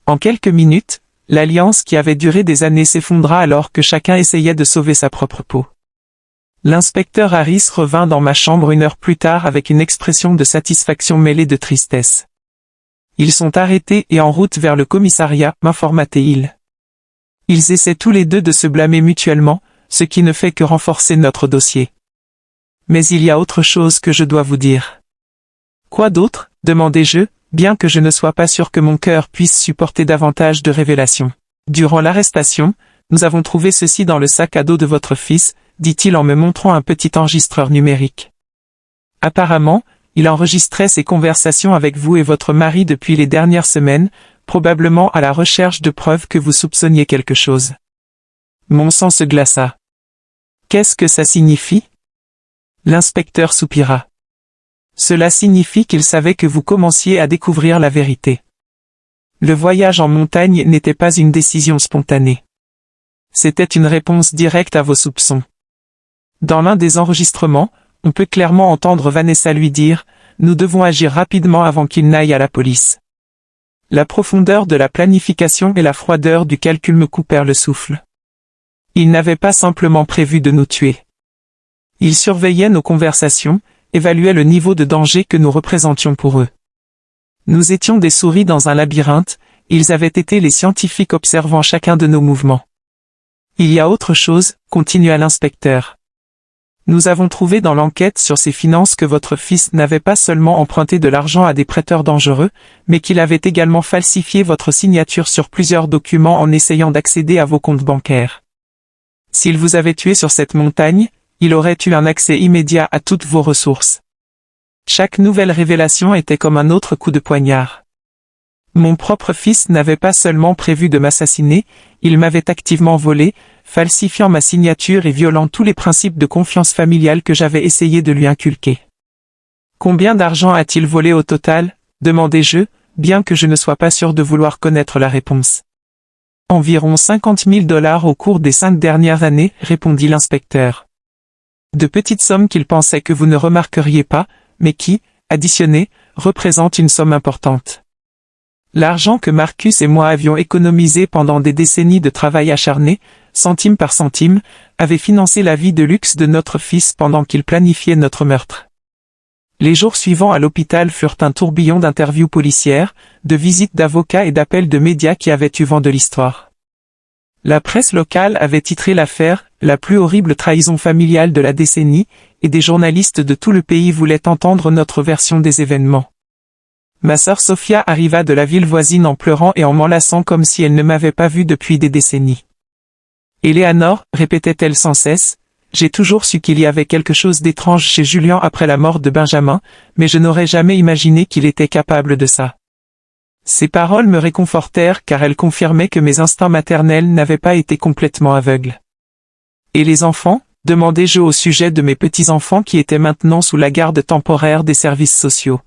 En quelques minutes, l'alliance qui avait duré des années s'effondra alors que chacun essayait de sauver sa propre peau. L'inspecteur Harris revint dans ma chambre 1 heure plus tard avec une expression de satisfaction mêlée de tristesse. Ils sont arrêtés et en route vers le commissariat, m'informa-t-il. Ils essaient tous les deux de se blâmer mutuellement, ce qui ne fait que renforcer notre dossier. Mais il y a autre chose que je dois vous dire. Quoi d'autre, demandai-je, bien que je ne sois pas sûr que mon cœur puisse supporter davantage de révélations. Durant l'arrestation, nous avons trouvé ceci dans le sac à dos de votre fils, dit-il en me montrant un petit enregistreur numérique. Apparemment, il enregistrait ses conversations avec vous et votre mari depuis les dernières semaines, probablement à la recherche de preuves que vous soupçonniez quelque chose. Mon sang se glaça. Qu'est-ce que ça signifie? L'inspecteur soupira. Cela signifie qu'il savait que vous commenciez à découvrir la vérité. Le voyage en montagne n'était pas une décision spontanée. C'était une réponse directe à vos soupçons. Dans l'un des enregistrements, on peut clairement entendre Vanessa lui dire « Nous devons agir rapidement avant qu'il n'aille à la police ». La profondeur de la planification et la froideur du calcul me coupèrent le souffle. Ils n'avaient pas simplement prévu de nous tuer. Ils surveillaient nos conversations, évaluaient le niveau de danger que nous représentions pour eux. Nous étions des souris dans un labyrinthe, ils avaient été les scientifiques observant chacun de nos mouvements. Il y a autre chose, continua l'inspecteur. Nous avons trouvé dans l'enquête sur ses finances que votre fils n'avait pas seulement emprunté de l'argent à des prêteurs dangereux, mais qu'il avait également falsifié votre signature sur plusieurs documents en essayant d'accéder à vos comptes bancaires. S'il vous avait tué sur cette montagne, il aurait eu un accès immédiat à toutes vos ressources. Chaque nouvelle révélation était comme un autre coup de poignard. Mon propre fils n'avait pas seulement prévu de m'assassiner, il m'avait activement volé, falsifiant ma signature et violant tous les principes de confiance familiale que j'avais essayé de lui inculquer. Combien d'argent a-t-il volé au total? Demandai-je, bien que je ne sois pas sûr de vouloir connaître la réponse. Environ 50 000 $ au cours des 5 dernières années, répondit l'inspecteur. De petites sommes qu'il pensait que vous ne remarqueriez pas, mais qui, additionnées, représentent une somme importante. L'argent que Marcus et moi avions économisé pendant des décennies de travail acharné, centime par centime, avait financé la vie de luxe de notre fils pendant qu'il planifiait notre meurtre. Les jours suivants à l'hôpital furent un tourbillon d'interviews policières, de visites d'avocats et d'appels de médias qui avaient eu vent de l'histoire. La presse locale avait titré l'affaire « La plus horrible trahison familiale de la décennie » et des journalistes de tout le pays voulaient entendre notre version des événements. Ma sœur Sophia arriva de la ville voisine en pleurant et en m'enlaçant comme si elle ne m'avait pas vu depuis des décennies. « Éléanor, répétait-elle sans cesse, j'ai toujours su qu'il y avait quelque chose d'étrange chez Julien après la mort de Benjamin, mais je n'aurais jamais imaginé qu'il était capable de ça. » Ces paroles me réconfortèrent car elles confirmaient que mes instincts maternels n'avaient pas été complètement aveugles. « Et les enfants ?» demandai-je au sujet de mes petits-enfants qui étaient maintenant sous la garde temporaire des services sociaux.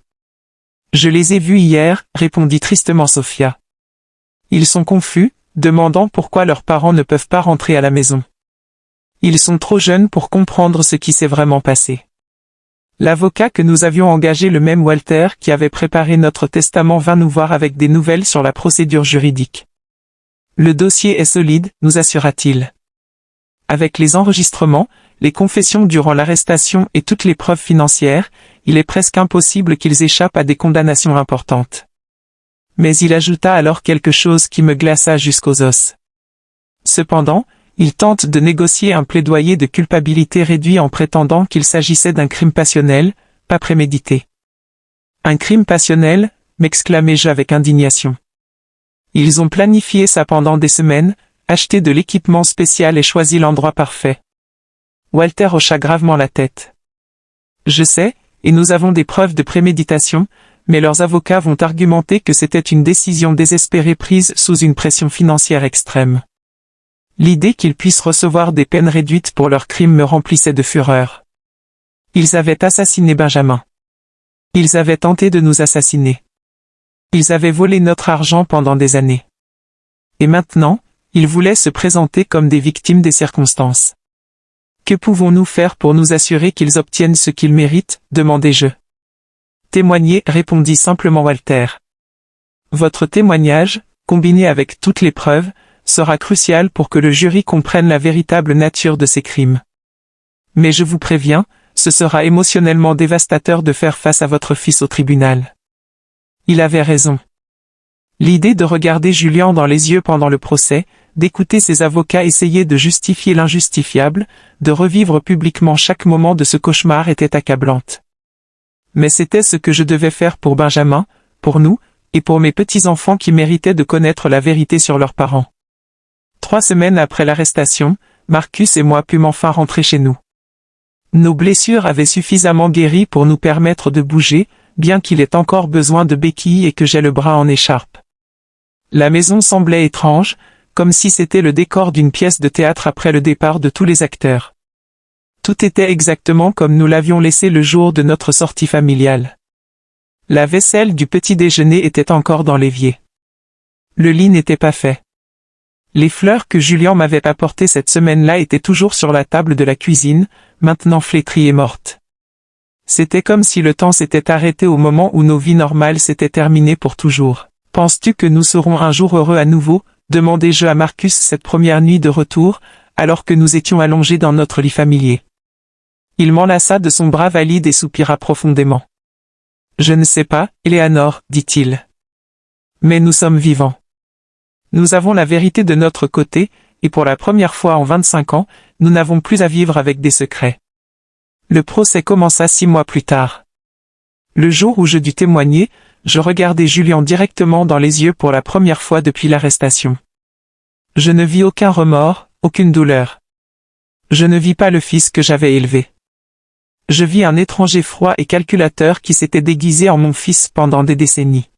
« Je les ai vus hier, répondit tristement Sophia. Ils sont confus, demandant pourquoi leurs parents ne peuvent pas rentrer à la maison. Ils sont trop jeunes pour comprendre ce qui s'est vraiment passé. L'avocat que nous avions engagé, le même Walter qui avait préparé notre testament, vint nous voir avec des nouvelles sur la procédure juridique. Le dossier est solide, nous assura-t-il. Avec les enregistrements, les confessions durant l'arrestation et toutes les preuves financières, il est presque impossible qu'ils échappent à des condamnations importantes. Mais il ajouta alors quelque chose qui me glaça jusqu'aux os. Cependant, il tente de négocier un plaidoyer de culpabilité réduit en prétendant qu'il s'agissait d'un crime passionnel, pas prémédité. Un crime passionnel, m'exclamai-je avec indignation. Ils ont planifié ça pendant des semaines, acheté de l'équipement spécial et choisi l'endroit parfait. Walter hocha gravement la tête. Je sais, et nous avons des preuves de préméditation, mais leurs avocats vont argumenter que c'était une décision désespérée prise sous une pression financière extrême. L'idée qu'ils puissent recevoir des peines réduites pour leurs crimes me remplissait de fureur. Ils avaient assassiné Benjamin. Ils avaient tenté de nous assassiner. Ils avaient volé notre argent pendant des années. Et maintenant, ils voulaient se présenter comme des victimes des circonstances. Que pouvons-nous faire pour nous assurer qu'ils obtiennent ce qu'ils méritent, demandai-je. Témoigner, répondit simplement Walter. Votre témoignage, combiné avec toutes les preuves, sera crucial pour que le jury comprenne la véritable nature de ces crimes. Mais je vous préviens, ce sera émotionnellement dévastateur de faire face à votre fils au tribunal. » Il avait raison. L'idée de regarder Julian dans les yeux pendant le procès, d'écouter ses avocats essayer de justifier l'injustifiable, de revivre publiquement chaque moment de ce cauchemar était accablante. Mais c'était ce que je devais faire pour Benjamin, pour nous, et pour mes petits-enfants qui méritaient de connaître la vérité sur leurs parents. 3 semaines après l'arrestation, Marcus et moi pûmes enfin rentrer chez nous. Nos blessures avaient suffisamment guéri pour nous permettre de bouger, bien qu'il ait encore besoin de béquilles et que j'aie le bras en écharpe. La maison semblait étrange, comme si c'était le décor d'une pièce de théâtre après le départ de tous les acteurs. Tout était exactement comme nous l'avions laissé le jour de notre sortie familiale. La vaisselle du petit déjeuner était encore dans l'évier. Le lit n'était pas fait. Les fleurs que Julian m'avait apportées cette semaine-là étaient toujours sur la table de la cuisine, maintenant flétries et mortes. C'était comme si le temps s'était arrêté au moment où nos vies normales s'étaient terminées pour toujours. « Penses-tu que nous serons un jour heureux à nouveau ?» demandai-je à Marcus cette première nuit de retour, alors que nous étions allongés dans notre lit familier. Il m'enlaça de son bras valide et soupira profondément. « Je ne sais pas, Éléanor, dit-il. Mais nous sommes vivants. Nous avons la vérité de notre côté, et pour la première fois en 25 ans, nous n'avons plus à vivre avec des secrets. » Le procès commença 6 mois plus tard. Le jour où je dus témoigner, je regardai Julian directement dans les yeux pour la première fois depuis l'arrestation. Je ne vis aucun remords, aucune douleur. Je ne vis pas le fils que j'avais élevé. Je vis un étranger froid et calculateur qui s'était déguisé en mon fils pendant des décennies.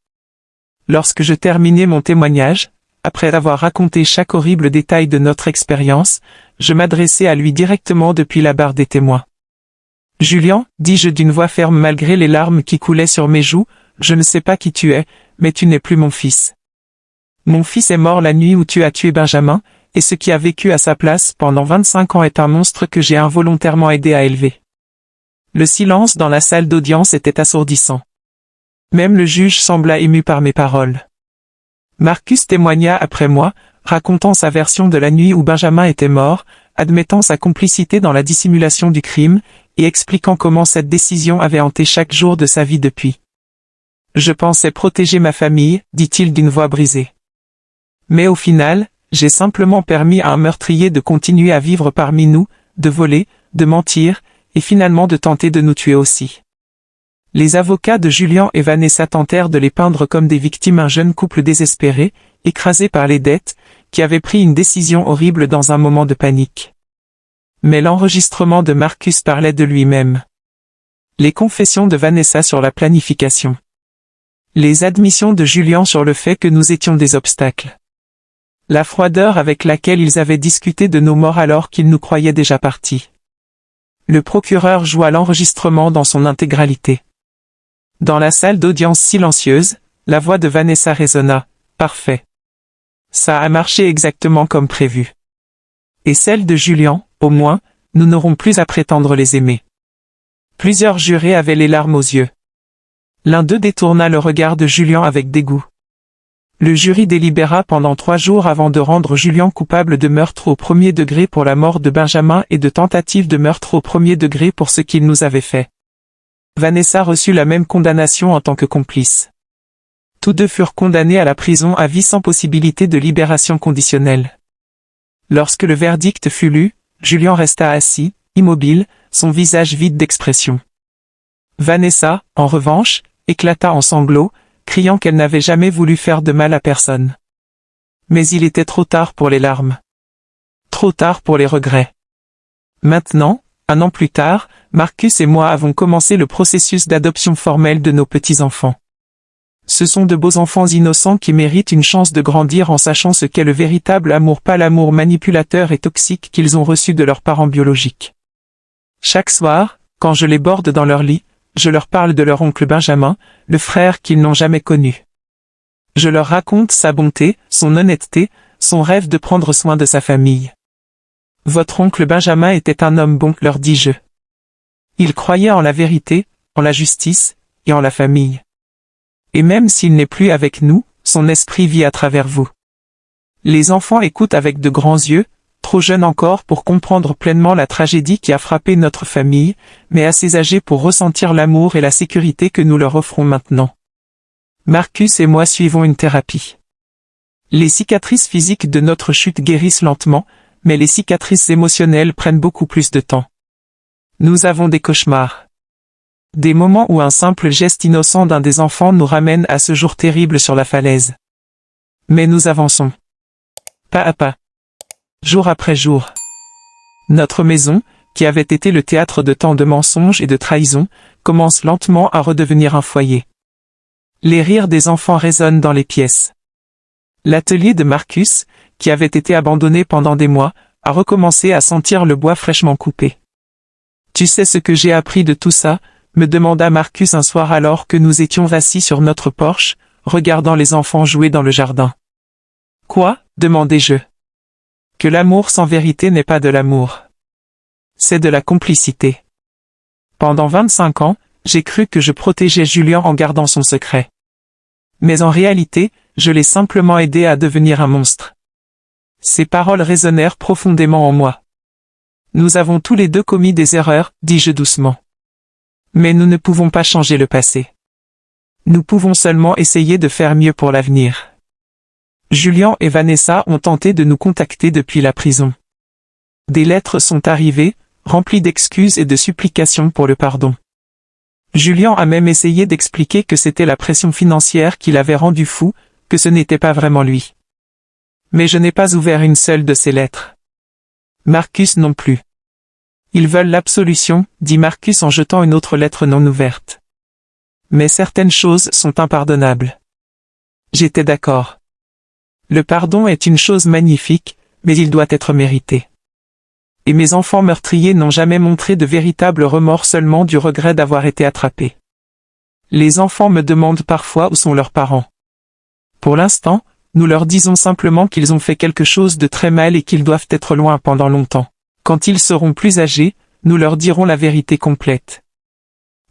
Lorsque je terminai mon témoignage, après avoir raconté chaque horrible détail de notre expérience, je m'adressai à lui directement depuis la barre des témoins. « Julian, dis-je d'une voix ferme malgré les larmes qui coulaient sur mes joues, je ne sais pas qui tu es, mais tu n'es plus mon fils. Mon fils est mort la nuit où tu as tué Benjamin, et ce qui a vécu à sa place pendant 25 ans est un monstre que j'ai involontairement aidé à élever. » Le silence dans la salle d'audience était assourdissant. Même le juge sembla ému par mes paroles. Marcus témoigna après moi, racontant sa version de la nuit où Benjamin était mort, admettant sa complicité dans la dissimulation du crime, et expliquant comment cette décision avait hanté chaque jour de sa vie depuis. « Je pensais protéger ma famille, dit-il d'une voix brisée. Mais au final, j'ai simplement permis à un meurtrier de continuer à vivre parmi nous, de voler, de mentir, et finalement de tenter de nous tuer aussi. » Les avocats de Julian et Vanessa tentèrent de les peindre comme des victimes, un jeune couple désespéré, écrasé par les dettes, qui avait pris une décision horrible dans un moment de panique. Mais l'enregistrement de Marcus parlait de lui-même. Les confessions de Vanessa sur la planification. Les admissions de Julian sur le fait que nous étions des obstacles. La froideur avec laquelle ils avaient discuté de nos morts alors qu'ils nous croyaient déjà partis. Le procureur joua l'enregistrement dans son intégralité. Dans la salle d'audience silencieuse, la voix de Vanessa résonna. « Parfait. Ça a marché exactement comme prévu. » Et celle de Julian, au moins, nous n'aurons plus à prétendre les aimer. Plusieurs jurés avaient les larmes aux yeux. L'un d'eux détourna le regard de Julian avec dégoût. Le jury délibéra pendant 3 jours avant de rendre Julian coupable de meurtre au 1er degré pour la mort de Benjamin et de tentative de meurtre au 1er degré pour ce qu'il nous avait fait. Vanessa reçut la même condamnation en tant que complice. Tous deux furent condamnés à la prison à vie sans possibilité de libération conditionnelle. Lorsque le verdict fut lu, Julian resta assis, immobile, son visage vide d'expression. Vanessa, en revanche, éclata en sanglots, criant qu'elle n'avait jamais voulu faire de mal à personne. Mais il était trop tard pour les larmes. Trop tard pour les regrets. Maintenant, 1 an plus tard, Marcus et moi avons commencé le processus d'adoption formelle de nos petits-enfants. Ce sont de beaux enfants innocents qui méritent une chance de grandir en sachant ce qu'est le véritable amour, pas l'amour manipulateur et toxique qu'ils ont reçu de leurs parents biologiques. Chaque soir, quand je les borde dans leur lit, je leur parle de leur oncle Benjamin, le frère qu'ils n'ont jamais connu. Je leur raconte sa bonté, son honnêteté, son rêve de prendre soin de sa famille. « Votre oncle Benjamin était un homme bon, leur dis-je. Il croyait en la vérité, en la justice, et en la famille. Et même s'il n'est plus avec nous, son esprit vit à travers vous. » Les enfants écoutent avec de grands yeux, trop jeune encore pour comprendre pleinement la tragédie qui a frappé notre famille, mais assez âgé pour ressentir l'amour et la sécurité que nous leur offrons maintenant. Marcus et moi suivons une thérapie. Les cicatrices physiques de notre chute guérissent lentement, mais les cicatrices émotionnelles prennent beaucoup plus de temps. Nous avons des cauchemars. Des moments où un simple geste innocent d'un des enfants nous ramène à ce jour terrible sur la falaise. Mais nous avançons. Pas à pas. Jour après jour. Notre maison, qui avait été le théâtre de tant de mensonges et de trahisons, commence lentement à redevenir un foyer. Les rires des enfants résonnent dans les pièces. L'atelier de Marcus, qui avait été abandonné pendant des mois, a recommencé à sentir le bois fraîchement coupé. « Tu sais ce que j'ai appris de tout ça ?» me demanda Marcus un soir alors que nous étions assis sur notre porche, regardant les enfants jouer dans le jardin. « Quoi ?» demandai-je. « Que l'amour sans vérité n'est pas de l'amour. C'est de la complicité. » Pendant 25 ans, j'ai cru que je protégeais Julien en gardant son secret. Mais en réalité, je l'ai simplement aidé à devenir un monstre. Ces paroles résonnèrent profondément en moi. Nous avons tous les deux commis des erreurs, dis-je doucement. Mais nous ne pouvons pas changer le passé. Nous pouvons seulement essayer de faire mieux pour l'avenir. Julien et Vanessa ont tenté de nous contacter depuis la prison. Des lettres sont arrivées, remplies d'excuses et de supplications pour le pardon. Julien a même essayé d'expliquer que c'était la pression financière qui l'avait rendu fou, que ce n'était pas vraiment lui. Mais je n'ai pas ouvert une seule de ces lettres. Marcus non plus. Ils veulent l'absolution, dit Marcus en jetant une autre lettre non ouverte. Mais certaines choses sont impardonnables. J'étais d'accord. Le pardon est une chose magnifique, mais il doit être mérité. Et mes enfants meurtriers n'ont jamais montré de véritable remords, seulement du regret d'avoir été attrapés. Les enfants me demandent parfois où sont leurs parents. Pour l'instant, nous leur disons simplement qu'ils ont fait quelque chose de très mal et qu'ils doivent être loin pendant longtemps. Quand ils seront plus âgés, nous leur dirons la vérité complète.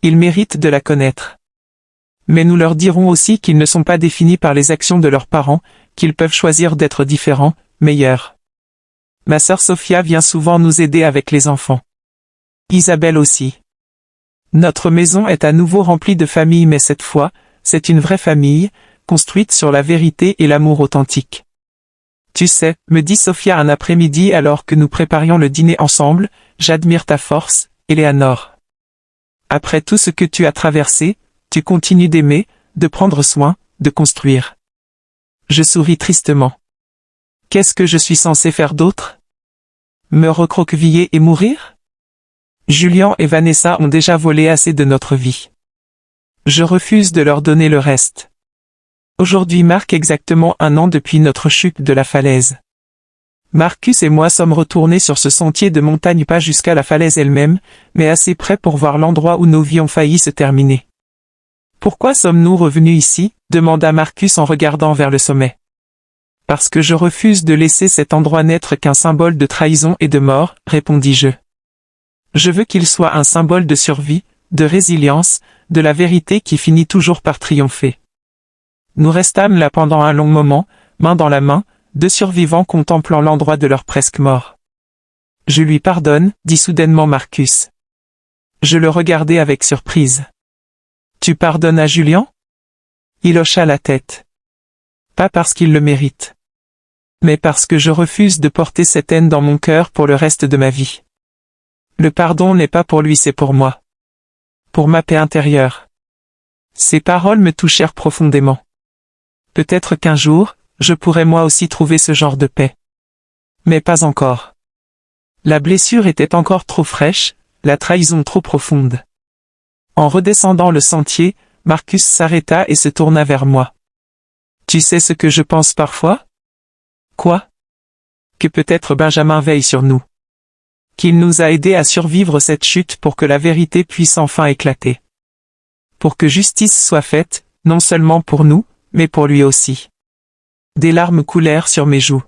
Ils méritent de la connaître. Mais nous leur dirons aussi qu'ils ne sont pas définis par les actions de leurs parents, qu'ils peuvent choisir d'être différents, meilleurs. Ma sœur Sophia vient souvent nous aider avec les enfants. Isabelle aussi. Notre maison est à nouveau remplie de famille, mais cette fois, c'est une vraie famille, construite sur la vérité et l'amour authentique. Tu sais, me dit Sophia un après-midi alors que nous préparions le dîner ensemble, j'admire ta force, Éléanore. Après tout ce que tu as traversé, tu continues d'aimer, de prendre soin, de construire. Je souris tristement. Qu'est-ce que je suis censé faire d'autre? Me recroqueviller et mourir? Julien et Vanessa ont déjà volé assez de notre vie. Je refuse de leur donner le reste. Aujourd'hui marque exactement 1 an depuis notre chute de la falaise. Marcus et moi sommes retournés sur ce sentier de montagne, pas jusqu'à la falaise elle-même, mais assez près pour voir l'endroit où nos vies ont failli se terminer. Pourquoi sommes-nous revenus ici? Demanda Marcus en regardant vers le sommet. Parce que je refuse de laisser cet endroit n'être qu'un symbole de trahison et de mort, répondis-je. Je veux qu'il soit un symbole de survie, de résilience, de la vérité qui finit toujours par triompher. Nous restâmes là pendant un long moment, main dans la main, 2 survivants contemplant l'endroit de leur presque mort. Je lui pardonne, dit soudainement Marcus. Je le regardai avec surprise. Tu pardonnes à Julien? Il hocha la tête. Pas parce qu'il le mérite. Mais parce que je refuse de porter cette haine dans mon cœur pour le reste de ma vie. Le pardon n'est pas pour lui, c'est pour moi. Pour ma paix intérieure. Ces paroles me touchèrent profondément. Peut-être qu'un jour, je pourrais moi aussi trouver ce genre de paix. Mais pas encore. La blessure était encore trop fraîche, la trahison trop profonde. En redescendant le sentier, Marcus s'arrêta et se tourna vers moi. Tu sais ce que je pense parfois? Quoi? Que peut-être Benjamin veille sur nous. Qu'il nous a aidés à survivre cette chute pour que la vérité puisse enfin éclater. Pour que justice soit faite, non seulement pour nous, mais pour lui aussi. Des larmes coulèrent sur mes joues.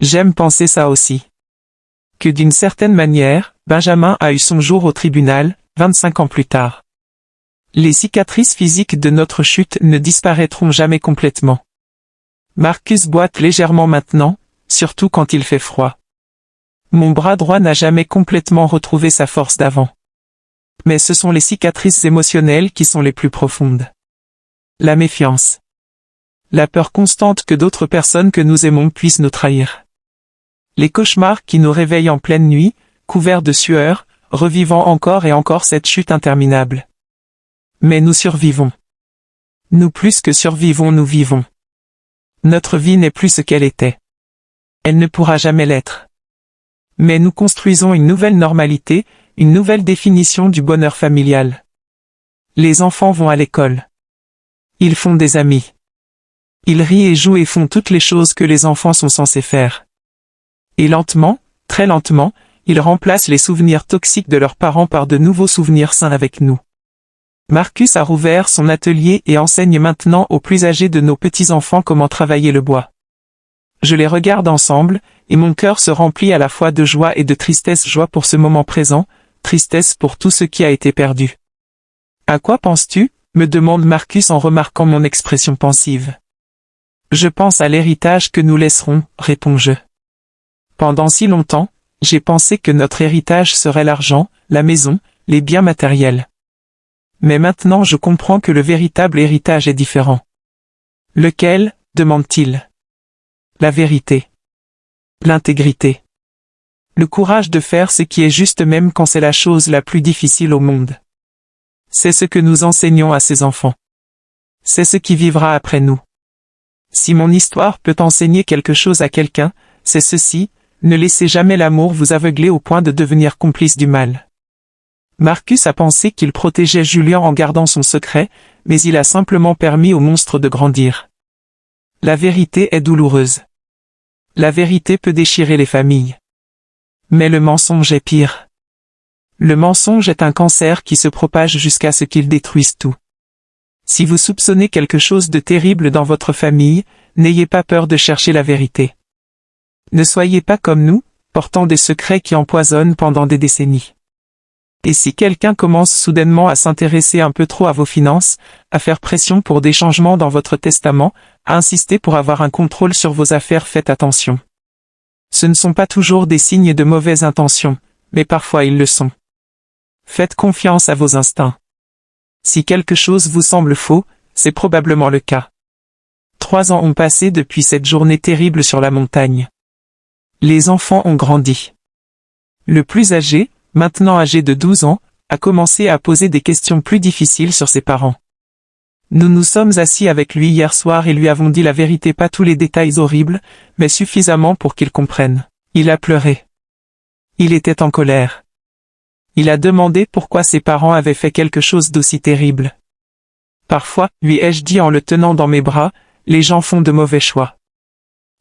J'aime penser ça aussi. Que d'une certaine manière, Benjamin a eu son jour au tribunal, 25 ans plus tard. Les cicatrices physiques de notre chute ne disparaîtront jamais complètement. Marcus boite légèrement maintenant, surtout quand il fait froid. Mon bras droit n'a jamais complètement retrouvé sa force d'avant. Mais ce sont les cicatrices émotionnelles qui sont les plus profondes. La méfiance. La peur constante que d'autres personnes que nous aimons puissent nous trahir. Les cauchemars qui nous réveillent en pleine nuit, couverts de sueur, revivant encore et encore cette chute interminable. Mais nous survivons. Nous plus que survivons, nous vivons. Notre vie n'est plus ce qu'elle était. Elle ne pourra jamais l'être. Mais nous construisons une nouvelle normalité, une nouvelle définition du bonheur familial. Les enfants vont à l'école. Ils font des amis. Ils rient et jouent et font toutes les choses que les enfants sont censés faire. Et lentement, très lentement, ils remplacent les souvenirs toxiques de leurs parents par de nouveaux souvenirs sains avec nous. Marcus a rouvert son atelier et enseigne maintenant aux plus âgés de nos petits-enfants comment travailler le bois. Je les regarde ensemble, et mon cœur se remplit à la fois de joie et de tristesse. Joie pour ce moment présent, tristesse pour tout ce qui a été perdu. « À quoi penses-tu » me demande Marcus en remarquant mon expression pensive. « Je pense à l'héritage que nous laisserons, réponds-je. Pendant si longtemps, j'ai pensé que notre héritage serait l'argent, la maison, les biens matériels. Mais maintenant je comprends que le véritable héritage est différent. »« Lequel ?» demande-t-il. « La vérité. L'intégrité. Le courage de faire ce qui est juste même quand c'est la chose la plus difficile au monde. C'est ce que nous enseignons à ces enfants. C'est ce qui vivra après nous. Si mon histoire peut enseigner quelque chose à quelqu'un, c'est ceci, ne laissez jamais l'amour vous aveugler au point de devenir complice du mal. » Marcus a pensé qu'il protégeait Julien en gardant son secret, mais il a simplement permis au monstre de grandir. La vérité est douloureuse. La vérité peut déchirer les familles. Mais le mensonge est pire. Le mensonge est un cancer qui se propage jusqu'à ce qu'il détruise tout. Si vous soupçonnez quelque chose de terrible dans votre famille, n'ayez pas peur de chercher la vérité. Ne soyez pas comme nous, portant des secrets qui empoisonnent pendant des décennies. Et si quelqu'un commence soudainement à s'intéresser un peu trop à vos finances, à faire pression pour des changements dans votre testament, à insister pour avoir un contrôle sur vos affaires, faites attention. Ce ne sont pas toujours des signes de mauvaise intention, mais parfois ils le sont. Faites confiance à vos instincts. Si quelque chose vous semble faux, c'est probablement le cas. 3 ans ont passé depuis cette journée terrible sur la montagne. Les enfants ont grandi. Le plus âgé, maintenant âgé de 12 ans, a commencé à poser des questions plus difficiles sur ses parents. Nous nous sommes assis avec lui hier soir et lui avons dit la vérité, pas tous les détails horribles, mais suffisamment pour qu'il comprenne. Il a pleuré. Il était en colère. Il a demandé pourquoi ses parents avaient fait quelque chose d'aussi terrible. Parfois, lui ai-je dit en le tenant dans mes bras, les gens font de mauvais choix.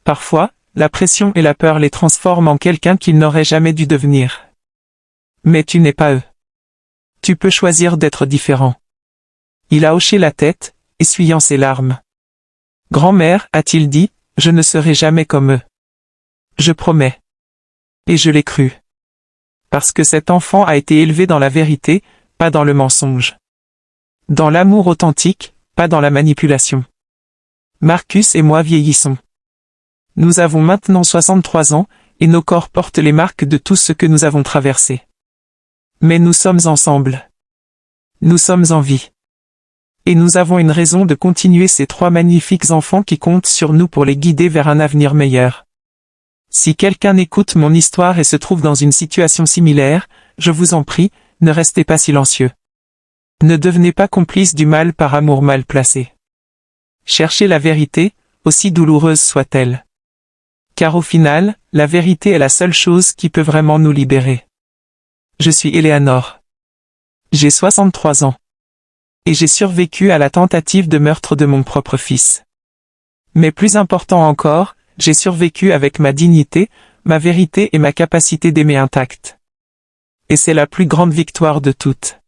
Parfois, la pression et la peur les transforment en quelqu'un qu'ils n'auraient jamais dû devenir. Mais tu n'es pas eux. Tu peux choisir d'être différent. Il a hoché la tête, essuyant ses larmes. Grand-mère, a-t-il dit, je ne serai jamais comme eux. Je promets. Et je l'ai cru. Parce que cet enfant a été élevé dans la vérité, pas dans le mensonge. Dans l'amour authentique, pas dans la manipulation. Marcus et moi vieillissons. Nous avons maintenant 63 ans, et nos corps portent les marques de tout ce que nous avons traversé. Mais nous sommes ensemble. Nous sommes en vie. Et nous avons une raison de continuer ces 3 magnifiques enfants qui comptent sur nous pour les guider vers un avenir meilleur. Si quelqu'un écoute mon histoire et se trouve dans une situation similaire, je vous en prie, ne restez pas silencieux. Ne devenez pas complice du mal par amour mal placé. Cherchez la vérité, aussi douloureuse soit-elle. Car au final, la vérité est la seule chose qui peut vraiment nous libérer. Je suis Eleanor. J'ai 63 ans. Et j'ai survécu à la tentative de meurtre de mon propre fils. Mais plus important encore, j'ai survécu avec ma dignité, ma vérité et ma capacité d'aimer intacte. Et c'est la plus grande victoire de toutes.